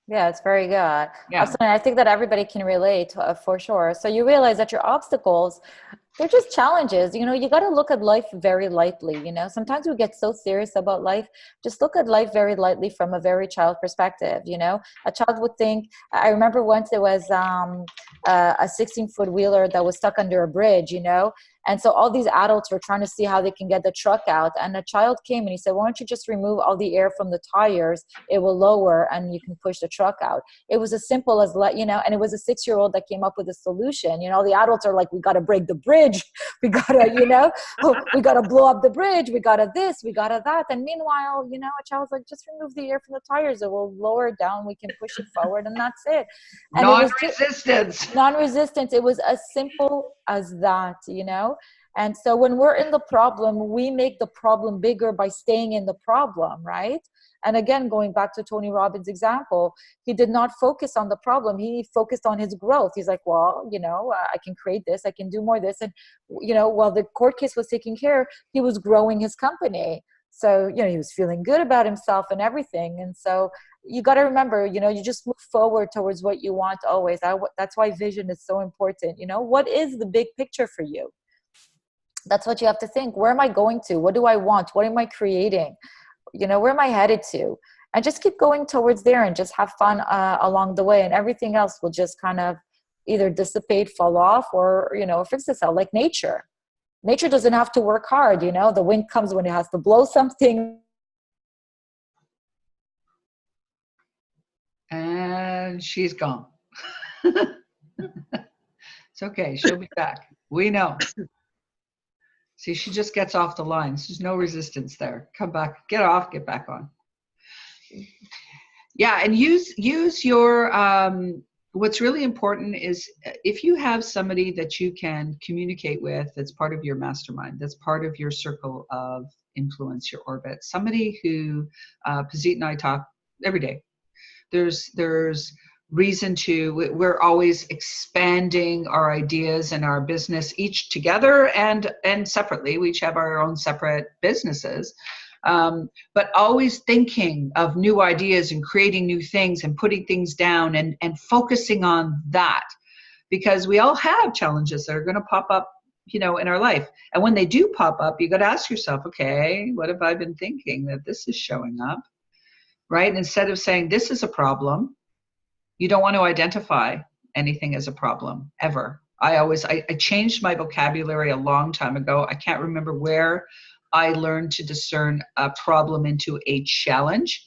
Yeah, it's very good. Yeah. So I think that everybody can relate for sure. So you realize that your obstacles, they're just challenges. You got to look at life very lightly. Sometimes we get so serious about life. Just look at life very lightly from a very child perspective. A child would think, I remember once there was a 16-foot wheeler that was stuck under a bridge, and so all these adults were trying to see how they can get the truck out. And a child came and he said, why don't you just remove all the air from the tires? It will lower and you can push the truck out. It was as simple as, and it was a 6-year-old that came up with a solution. The adults are like, we got to break the bridge. We got to, we got to blow up the bridge. We got to this, we got to that. And meanwhile, a child's like, just remove the air from the tires. It will lower it down. We can push it forward, and that's it. And Non-resistance. Non-resistance. It was as simple as that, And so when we're in the problem, we make the problem bigger by staying in the problem, right? And again, going back to Tony Robbins' example, he did not focus on the problem. He focused on his growth. He's like, well, I can create this. I can do more of this. And, while the court case was taking care, he was growing his company. So, he was feeling good about himself and everything. And so you got to remember, you just move forward towards what you want always. That's why vision is so important. What is the big picture for you? That's what you have to think. Where am I going to? What do I want? What am I creating? Where am I headed to? And just keep going towards there and just have fun along the way. And everything else will just kind of either dissipate, fall off, or, fix itself, like nature. Nature doesn't have to work hard. The wind comes when it has to blow something. And she's gone. It's okay. She'll be back. We know. See, she just gets off the line. There's no resistance there. Come back, get off, get back on. Yeah, and use your, what's really important is if you have somebody that you can communicate with, that's part of your mastermind, that's part of your circle of influence, your orbit, somebody who, Pazit and I talk every day. There's reason to, we're always expanding our ideas and our business, each together and separately. We each have our own separate businesses, but always thinking of new ideas and creating new things and putting things down and focusing on that, because we all have challenges that are going to pop up, in our life. And when they do pop up, you got to ask yourself, okay, what have I been thinking that this is showing up, right? And instead of saying this is a problem, you don't want to identify anything as a problem, ever. I changed my vocabulary a long time ago. I can't remember where I learned to discern a problem into a challenge,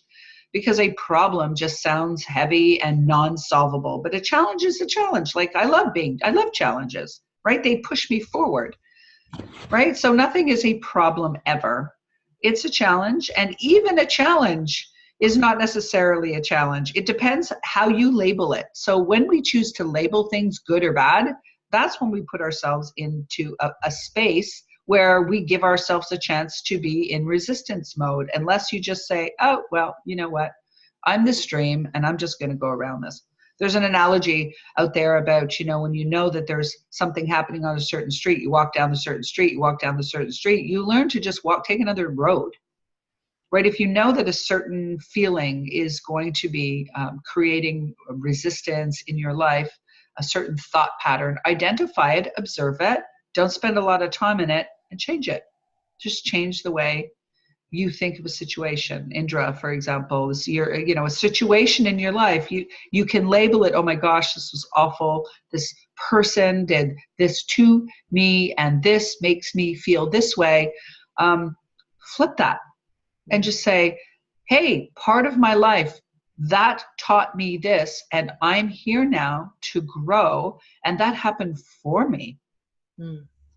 because a problem just sounds heavy and non-solvable. But a challenge is a challenge. Like I love challenges, right? They push me forward, right? So nothing is a problem ever. It's a challenge, and even a challenge is not necessarily a challenge. It depends how you label it. So when we choose to label things good or bad, that's when we put ourselves into a space where we give ourselves a chance to be in resistance mode, unless you just say, oh, well, you know what? I'm the stream and I'm just going to go around this. There's an analogy out there about, when you know that there's something happening on a certain street, you walk down the certain street, you learn to just take another road. Right? If you know that a certain feeling is going to be creating resistance in your life, a certain thought pattern, identify it, observe it, don't spend a lot of time in it, and change it. Just change the way you think of a situation. Indra, for example, is a situation in your life. You can label it, oh my gosh, this was awful. This person did this to me, and this makes me feel this way. Flip that. And just say, hey, part of my life that taught me this, and I'm here now to grow, and that happened for me.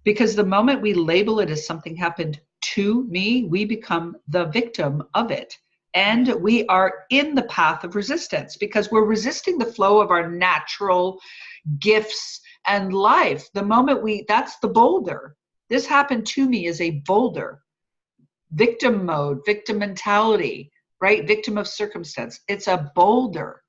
Because the moment we label it as something happened to me, we become the victim of it. And we are in the path of resistance, because we're resisting the flow of our natural gifts and life. The moment that's the boulder. This happened to me is a boulder. Victim mode, victim mentality, right? Victim of circumstance. It's a boulder.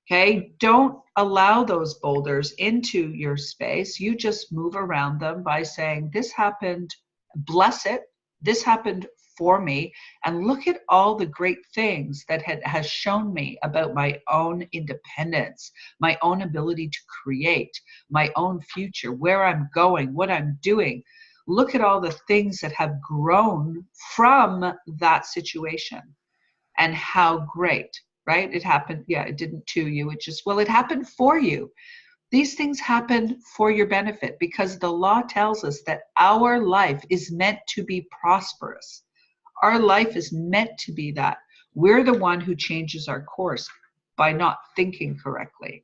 Okay. Don't allow those boulders into your space. You just move around them by saying, this happened, bless it. This happened for me, and look at all the great things that has shown me about my own independence, my own ability to create, my own future, where I'm going, what I'm doing. Look at all the things that have grown from that situation, and how great, right? It happened. Yeah, it didn't to you. It just, well, it happened for you. These things happen for your benefit because the law tells us that our life is meant to be prosperous. Our life is meant to be that. We're the one who changes our course by not thinking correctly.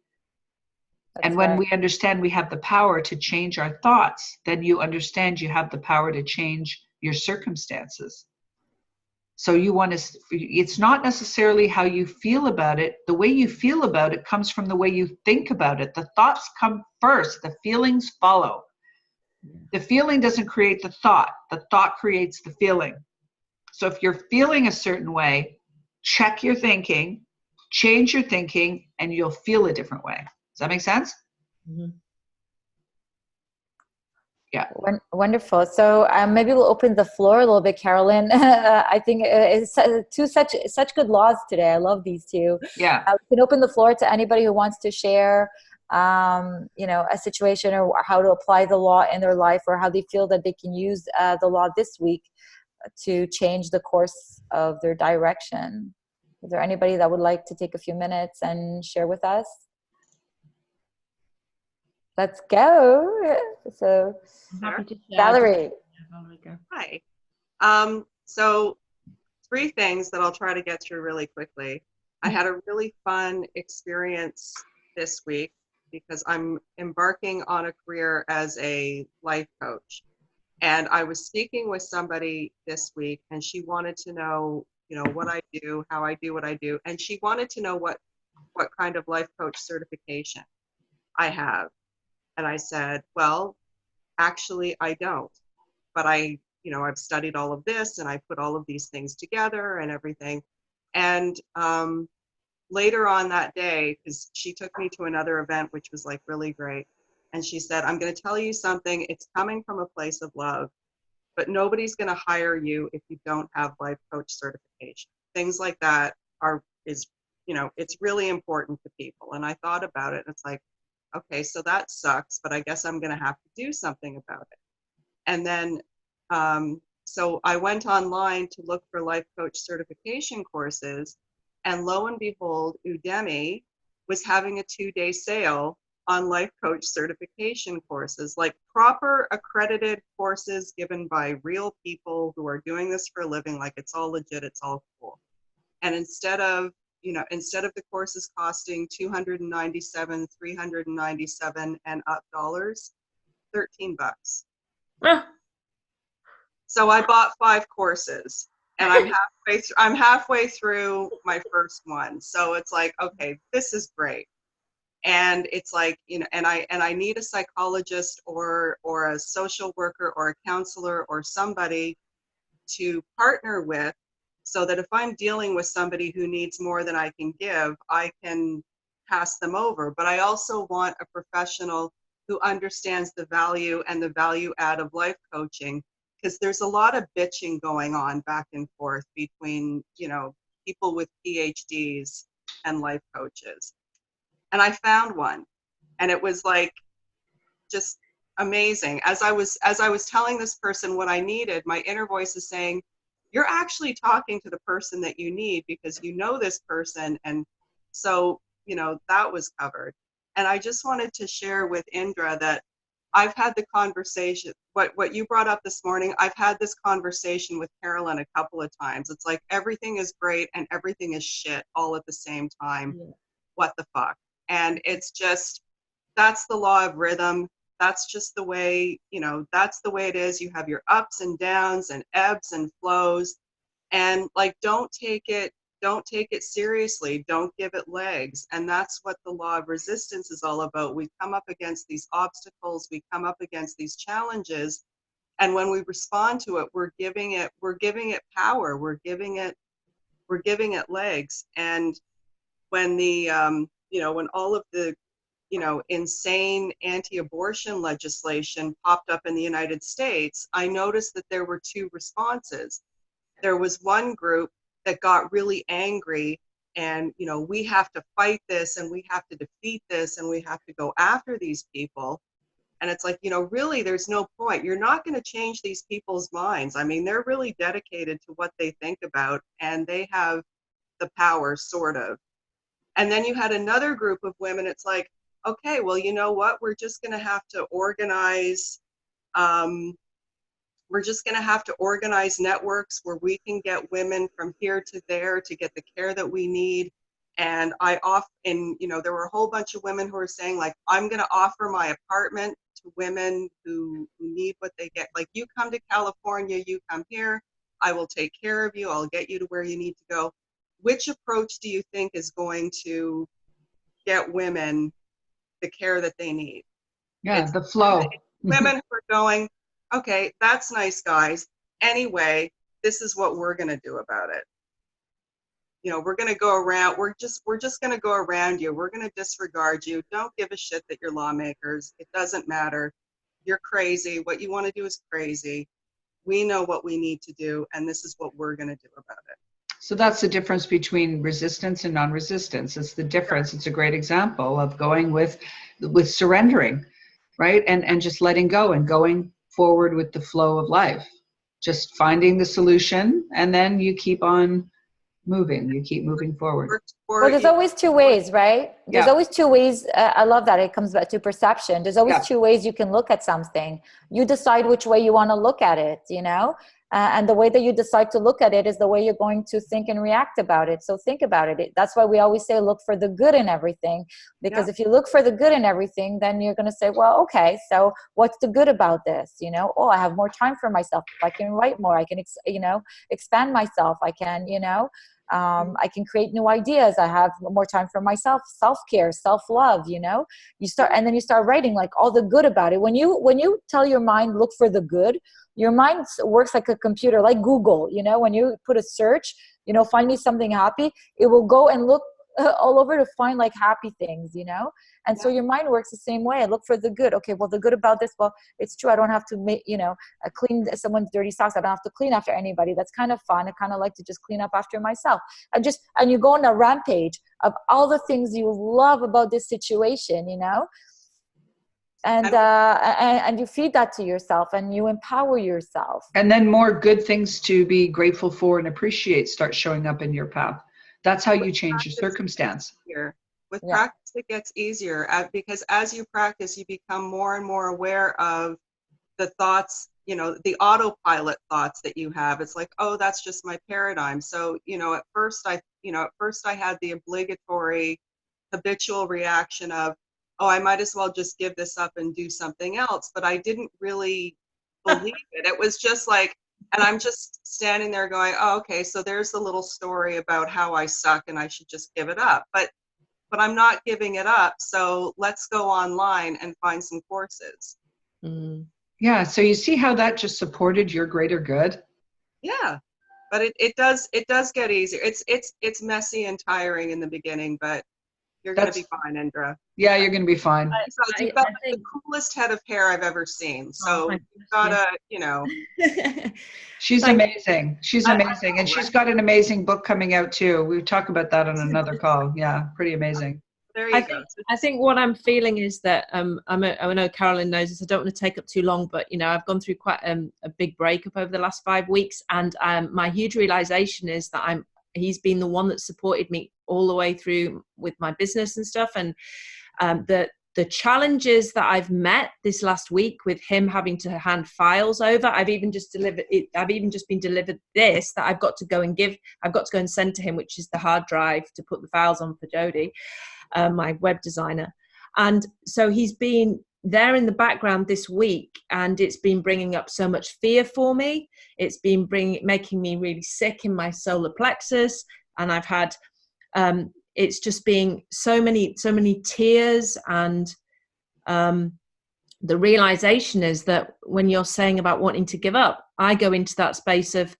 That's And when right. we understand we have the power to change our thoughts, then you understand you have the power to change your circumstances. So you want to, it's not necessarily how you feel about it. The way you feel about it comes from the way you think about it. The thoughts come first, the feelings follow. The feeling doesn't create the thought creates the feeling. So if you're feeling a certain way, check your thinking, change your thinking, and you'll feel a different way. Does that make sense? Mm-hmm. Yeah. Wonderful. So maybe we'll open the floor a little bit, Carolyn. I think it's two such good laws today. I love these two. Yeah. We can open the floor to anybody who wants to share, a situation or how to apply the law in their life, or how they feel that they can use the law this week to change the course of their direction. Is there anybody that would like to take a few minutes and share with us? Let's go. So, I'm happy to share. Valerie. Hi. So 3 things that I'll try to get through really quickly. I had a really fun experience this week because I'm embarking on a career as a life coach. And I was speaking with somebody this week, and she wanted to know, what I do, how I do what I do. And she wanted to know what kind of life coach certification I have. And I said, well, actually, I don't. But I've studied all of this, and I put all of these things together and everything. And later on that day, because she took me to another event, which was like really great. And she said, I'm going to tell you something. It's coming from a place of love, but nobody's going to hire you if you don't have life coach certification. Things like that it's really important to people. And I thought about it, and it's like, okay, so that sucks, but I guess I'm going to have to do something about it. And then, so I went online to look for life coach certification courses, and lo and behold, Udemy was having a 2-day sale on life coach certification courses, like proper accredited courses given by real people who are doing this for a living, like it's all legit, it's all cool. And instead of the courses costing $297, $397 and up dollars, $13. So I bought 5 courses, and I'm halfway through my first one. So it's like, okay, this is great. And it's like, and I need a psychologist or a social worker or a counselor or somebody to partner with, so that if I'm dealing with somebody who needs more than I can give, I can pass them over. But I also want a professional who understands the value and the value add of life coaching, because there's a lot of bitching going on back and forth between, people with PhDs and life coaches. And I found one, and it was like just amazing. As I was telling this person what I needed, my inner voice is saying, you're actually talking to the person that you need, because you know this person. And so, that was covered. And I just wanted to share with Indra that I've had the conversation, what you brought up this morning, I've had this conversation with Carolyn a couple of times. It's like everything is great and everything is shit all at the same time. Yeah. What the fuck? And it's just, that's the law of rhythm. That's just the way, that's the way it is. You have your ups and downs and ebbs and flows. And like, don't take it seriously. Don't give it legs. And that's what the law of resistance is all about. We come up against these obstacles, we come up against these challenges. And when we respond to it, we're giving it power. We're giving it legs. And when when all of the, insane anti-abortion legislation popped up in the United States, I noticed that there were 2 responses. there was one group that got really angry and, you know, we have to fight this and we have to defeat this and we have to go after these people. And it's like, you know, really, there's no point. You're not going to change these people's minds. I mean, they're really dedicated to what they think about, and they have the power, sort of. And then you had another group of women. It's like, okay, well, you know what? We're just going to have to organize. We're just going to have to organize networks where we can get women from here to there to get the care that we need. And you know, there were a whole bunch of women who were saying, like, I'm going to offer my apartment to women who need what they get. Like, you come to California, you come here, I will take care of you, I'll get you to where you need to go. Which approach do you think is going to get women the care that they need? Yeah, the flow. Women who are going, okay, that's nice, guys. Anyway, this is what we're going to do about it. You know, we're going to go around, we're just going to go around you. We're going to disregard you. Don't give a shit that you're lawmakers. It doesn't matter. You're crazy. What you want to do is crazy. We know what we need to do, and this is what we're going to do about it. So that's the difference between resistance and non-resistance. It's the difference. It's a great example of going with surrendering, right? And just letting go and going forward with the flow of life. Just finding the solution, and then you keep on moving. You keep moving forward. Well, there's always two ways, right? There's always two ways. I love that. It comes back to perception. There's always two ways you can look at something. You decide which way you want to look at it, you know? And the way that you decide to look at it is the way you're going to think and react about it. So think about it. That's why we always say look for the good in everything. Because if you look for the good in everything, then you're going to say, well, okay, so what's the good about this? You know, oh, I have more time for myself. I can write more. I can, you know, expand myself. I can, you know, I can create new ideas. I have more time for myself, self-care, self-love, you know, and then you start writing like all the good about it. When you tell your mind, look for the good, your mind works like a computer, like Google, you know, when you put a search, you know, find me something happy, it will go and look all over to find like happy things, you know? And so your mind works the same way. I look for the good. Okay, well, the good about this, well, it's true. I don't have to make, you know, clean someone's dirty socks. I don't have to clean after anybody. That's kind of fun. I kind of like to just clean up after myself. And you go on a rampage of all the things you love about this situation, you know? And you feed that to yourself and you empower yourself. And then more good things to be grateful for and appreciate start showing up in your path. That's how you change your circumstance. With practice, it gets easier because as you practice, you become more and more aware of the thoughts, you know, the autopilot thoughts that you have. It's like, oh, that's just my paradigm. So, you know, at first I had the obligatory habitual reaction of, oh, I might as well just give this up and do something else. But I didn't really believe it. It was just like, and I'm just standing there going, oh, okay, so there's the little story about how I suck and I should just give it up. But I'm not giving it up. So let's go online and find some courses. Mm. Yeah. So you see how that just supported your greater good? Yeah. But it does get easier. It's messy and tiring in the beginning, but you're going to be fine, Indra. Yeah, you're going to be fine. You've got the coolest head of hair I've ever seen. So you've got to, you know. She's amazing. She's amazing. And she's got an amazing book coming out too. We'll talk about that on another call. Yeah, pretty amazing. There you go. I think what I'm feeling is that I know Carolyn knows this. I don't want to take up too long, but you know, I've gone through quite a big breakup over the last 5 weeks, and my huge realization is that he's been the one that supported me all the way through with my business and stuff. And the challenges that I've met this last week with him having to hand files over, I've even just been delivered this that I've got to go and send to him, which is the hard drive to put the files on for Jody, my web designer. And so he's been there in the background this week, and it's been bringing up so much fear for me. It's been making me really sick in my solar plexus, and I've had it's just being so many tears. And the realization is that when you're saying about wanting to give up, I go into that space of,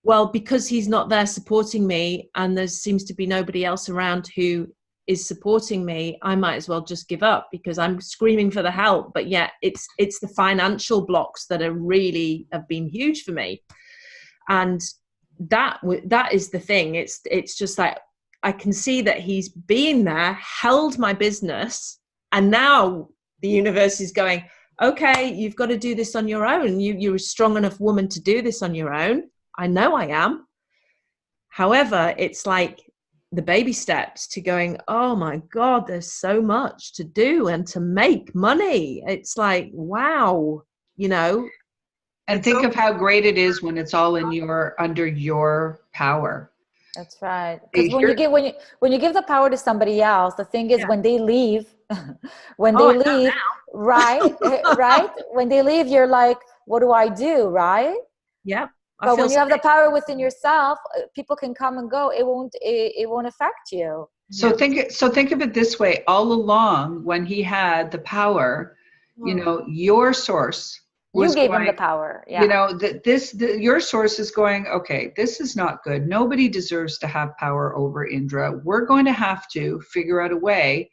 well, because he's not there supporting me and there seems to be nobody else around who is supporting me, I might as well just give up, because I'm screaming for the help, but yet it's the financial blocks that have been huge for me. And that is the thing. It's just like, I can see that he's been there, held my business, and now the universe is going, okay, you've got to do this on your own. You're a strong enough woman to do this on your own. I know I am. However, it's like the baby steps to going, oh my God, there's so much to do and to make money. It's like, wow, you know. And think of how great it is when it's all under your power. That's right. Because when you give the power to somebody else, the thing is, when they leave, right, right, when they leave, you're like, what do I do, right? Yeah. But when you have the power within yourself, people can come and go. It won't affect you. So think of it this way: all along, when he had the power, you know, your source. You gave him the power. Yeah. You know, your source is going, okay, this is not good. Nobody deserves to have power over Indra. We're going to have to figure out a way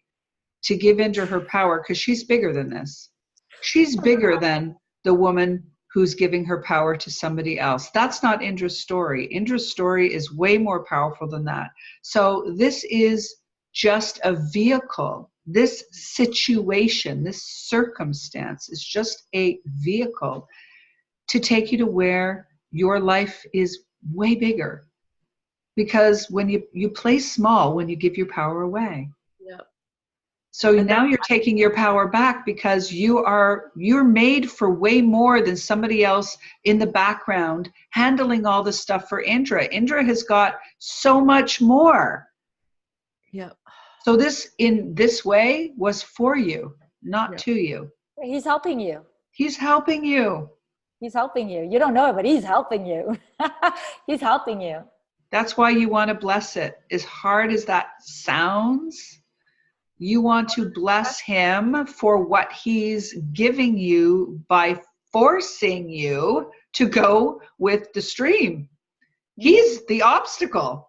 to give Indra her power, because she's bigger than this. She's bigger than the woman who's giving her power to somebody else. That's not Indra's story. Indra's story is way more powerful than that. So this is just a vehicle. This situation, this circumstance is just a vehicle to take you to where your life is way bigger. Because when you play small, when you give your power away. Yep. So now you're taking your power back, because you're made for way more than somebody else in the background handling all the stuff for Indra. Indra has got so much more. Yep. So this, in this way, was for you, not to you. He's helping you. He's helping you. He's helping you. You don't know it, but he's helping you. He's helping you. That's why you want to bless it. As hard as that sounds, you want to bless him for what he's giving you by forcing you to go with the stream. He's the obstacle.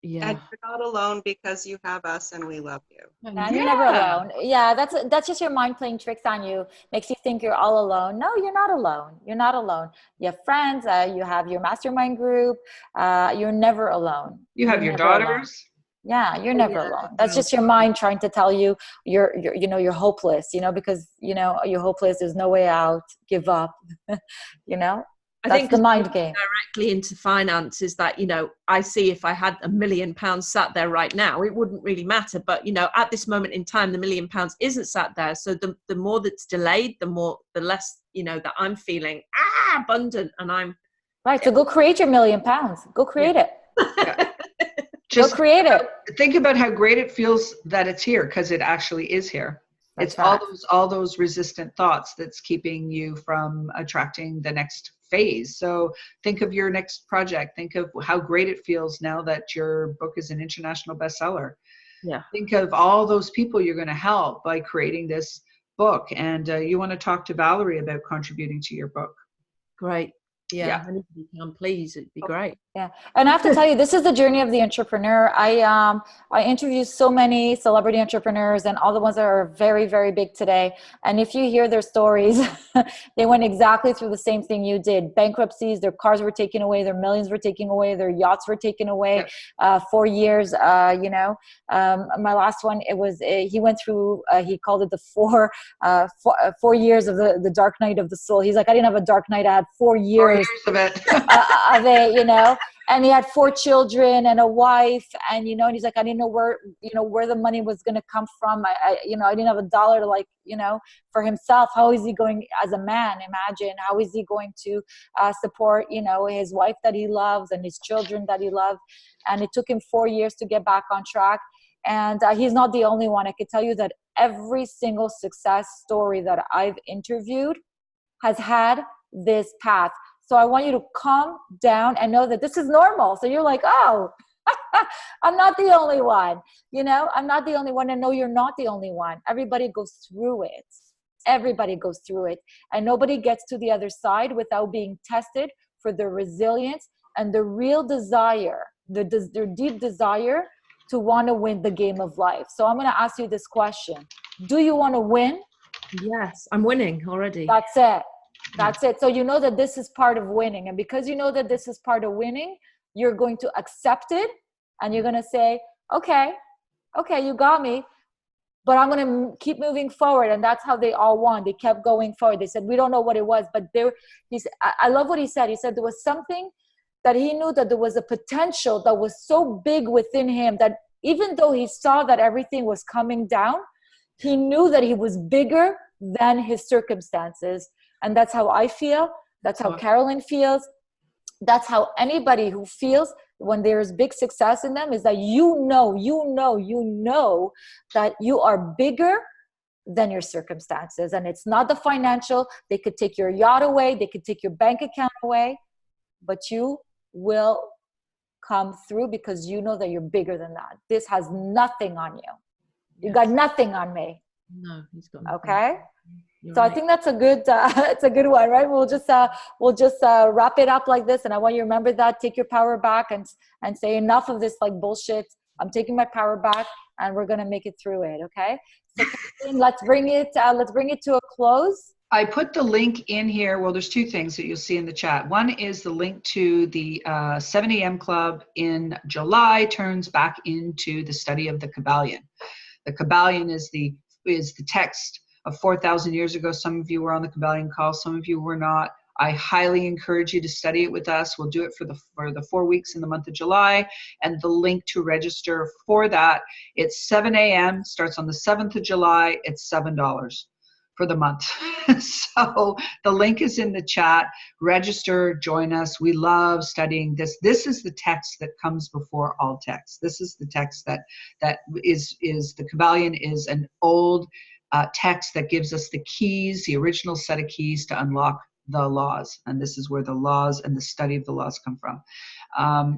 Yeah. And you're not alone, because you have us and we love you. And you're never alone. Yeah, that's just your mind playing tricks on you. Makes you think you're all alone. No, you're not alone. You're not alone. You have friends. You have your mastermind group. You're never alone. You have your daughters. Yeah, you're never alone. That's just your mind trying to tell you you're hopeless, because, you're hopeless. There's no way out. Give up, I think the mind game. Directly into finance is that, I see if I had £1 million sat there right now, it wouldn't really matter. But, at this moment in time, the £1 million isn't sat there. So the more that's delayed, the less, that I'm feeling abundant, and I'm right. So go create your £1 million. Go create it. Yeah. Just go create it. Think about how great it feels that it's here, because it actually is here. That's it's right. all those resistant thoughts that's keeping you from attracting the next phase. So think of your next project. Think of how great it feels now that your book is an international bestseller. Yeah. Think of all those people you're going to help by creating this book. And you want to talk to Valerie about contributing to your book. Great. Yeah. And if you can, please, it'd be great. Yeah. And I have to tell you, this is the journey of the entrepreneur. I interview so many celebrity entrepreneurs, and all the ones that are very, very big today. And if you hear their stories, they went exactly through the same thing you did. Bankruptcies, their cars were taken away, their millions were taken away, their yachts were taken away. 4 years, my last one, he went through, he called it the 4 years of the dark night of the soul. He's like, I didn't have a dark night. I had 4 years of it. Of it, and he had 4 children and a wife, and and he's like, I didn't know where the money was going to come from. I didn't have a dollar to for himself. How is he going as a man? Imagine, how is he going to support his wife that he loves and his children that he loves? And it took him 4 years to get back on track. And he's not the only one. I can tell you that every single success story that I've interviewed has had this path. So I want you to calm down and know that this is normal. So you're like, oh, I'm not the only one. I'm not the only one. And no, you're not the only one. Everybody goes through it. Everybody goes through it. And nobody gets to the other side without being tested for their resilience and the real desire, their deep desire to want to win the game of life. So I'm going to ask you this question. Do you want to win? Yes, I'm winning already. That's it. That's it. So you know that this is part of winning. And because you know that this is part of winning, you're going to accept it. And you're going to say, okay, you got me. But I'm going to keep moving forward. And that's how they all won. They kept going forward. They said, we don't know what it was. But I love what he said. He said there was something that he knew, that there was a potential that was so big within him that even though he saw that everything was coming down, he knew that he was bigger than his circumstances. And that's how I feel. That's how Carolyn feels. That's how anybody who feels when there's big success in them, is that you know that you are bigger than your circumstances. And it's not the financial. They could take your yacht away. They could take your bank account away. But you will come through because you know that you're bigger than that. This has nothing on you. You got nothing on me. No, he's got nothing. Okay. You're So right. I think that's a good, it's a good one, right? We'll just wrap it up like this. And I want you to remember that, take your power back and say enough of this like bullshit. I'm taking my power back and we're going to make it through it. Okay. So let's bring it to a close. I put the link in here. Well, there's two things that you'll see in the chat. One is the link to the 7 a.m. club in July turns back into the study of the Kabbalion. The Kabbalion is the text of 4,000 years ago. Some of you were on the Kabbalion call, some of you were not. I highly encourage you to study it with us. We'll do it for the 4 weeks in the month of July, and the link to register for that, it's 7 a.m., starts on the 7th of July, it's $7 for the month. So the link is in the chat. Register, join us. We love studying this. This is the text that comes before all texts. This is the text that is the Kabbalion is an old text that gives us the keys, the original set of keys to unlock the laws. And this is where the laws and the study of the laws come from.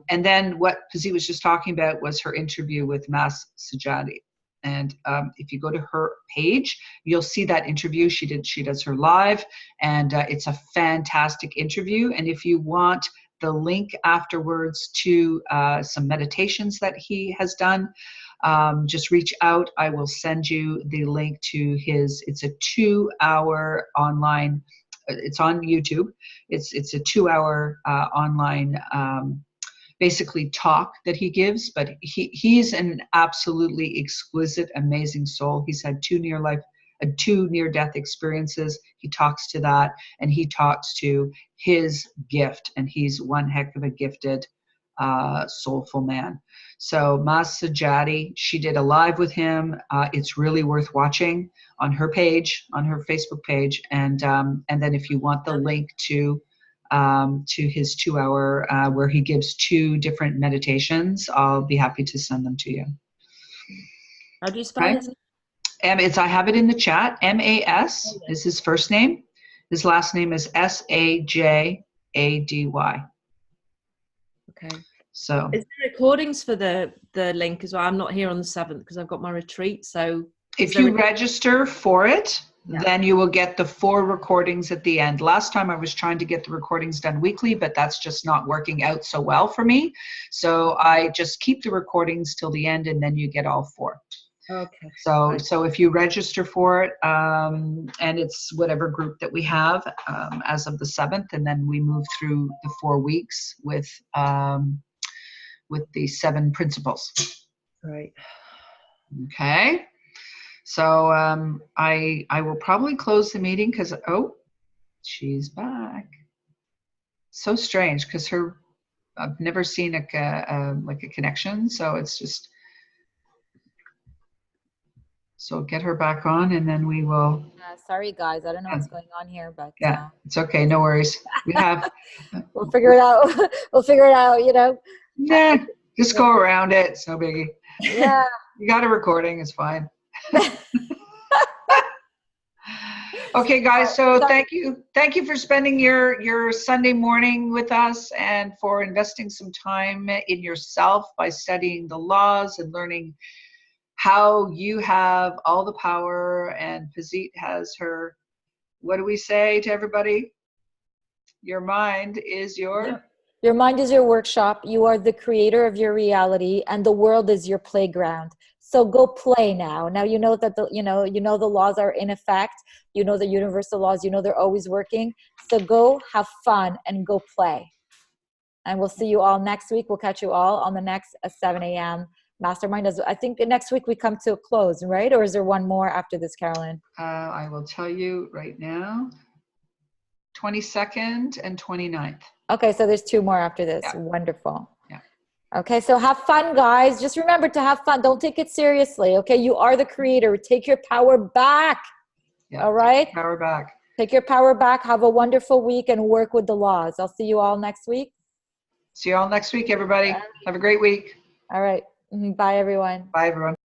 And then what Pazit was just talking about was her interview with Mas Sajadi. And if you go to her page, you'll see that interview. She does her live, and it's a fantastic interview. And if you want the link afterwards to some meditations that he has done, just reach out. I will send you the link to it's a 2-hour online, it's on YouTube. It's a 2-hour online basically talk that he gives, but he's an absolutely exquisite, amazing soul. He's had two near-death experiences. He talks to that, and he talks to his gift, and he's one heck of a gifted, soulful man. So Mas Sajadi, she did a live with him. It's really worth watching on her page, on her Facebook page, and then if you want the link to his 2-hour where he gives 2 different meditations, I'll be happy to send them to you. How do you spell his name? I have it in the chat. M-A-S is his first name. His last name is S-A-J-A-D-Y. Okay. So is there recordings for the link as well? I'm not here on the 7th because I've got my retreat. So if you register for it, then you will get the 4 recordings at the end. Last time I was trying to get the recordings done weekly, but that's just not working out so well for me. So I just keep the recordings till the end, and then you get all 4. Okay. So if you register for it, and it's whatever group that we have as of the 7th, and then we move through the 4 weeks with the 7 principles. Right. Okay. So I will probably close the meeting because, oh, she's back. So strange because I've never seen like a connection. So it's just, so get her back on and then we will. Sorry guys, I don't know what's going on here, but yeah, it's okay. No worries. We have. We'll figure it out. We'll figure it out, you know. Nah, just go around it. It's no biggie. Yeah. You got a recording. It's fine. Okay, guys, so thank you for spending your Sunday morning with us and for investing some time in yourself by studying the laws and learning how you have all the power, and Pazit has her, what do we say to everybody? Your mind is your mind is your workshop. You are the creator of your reality, and the world is your playground. So go play now. Now you know that you know the laws are in effect. You know the universal laws. You know they're always working. So go have fun and go play. And we'll see you all next week. We'll catch you all on the next 7 a.m. Mastermind. I think next week we come to a close, right? Or is there one more after this, Carolyn? I will tell you right now, 22nd and 29th. Okay, so there's 2 more after this. Yeah. Wonderful. Yeah. Okay, so have fun, guys. Just remember to have fun. Don't take it seriously, okay? You are the creator. Take your power back. Yeah. All right? Take power back. Take your power back. Have a wonderful week and work with the laws. I'll see you all next week. See you all next week, everybody. Have a great week. All right. Bye, everyone. Bye, everyone.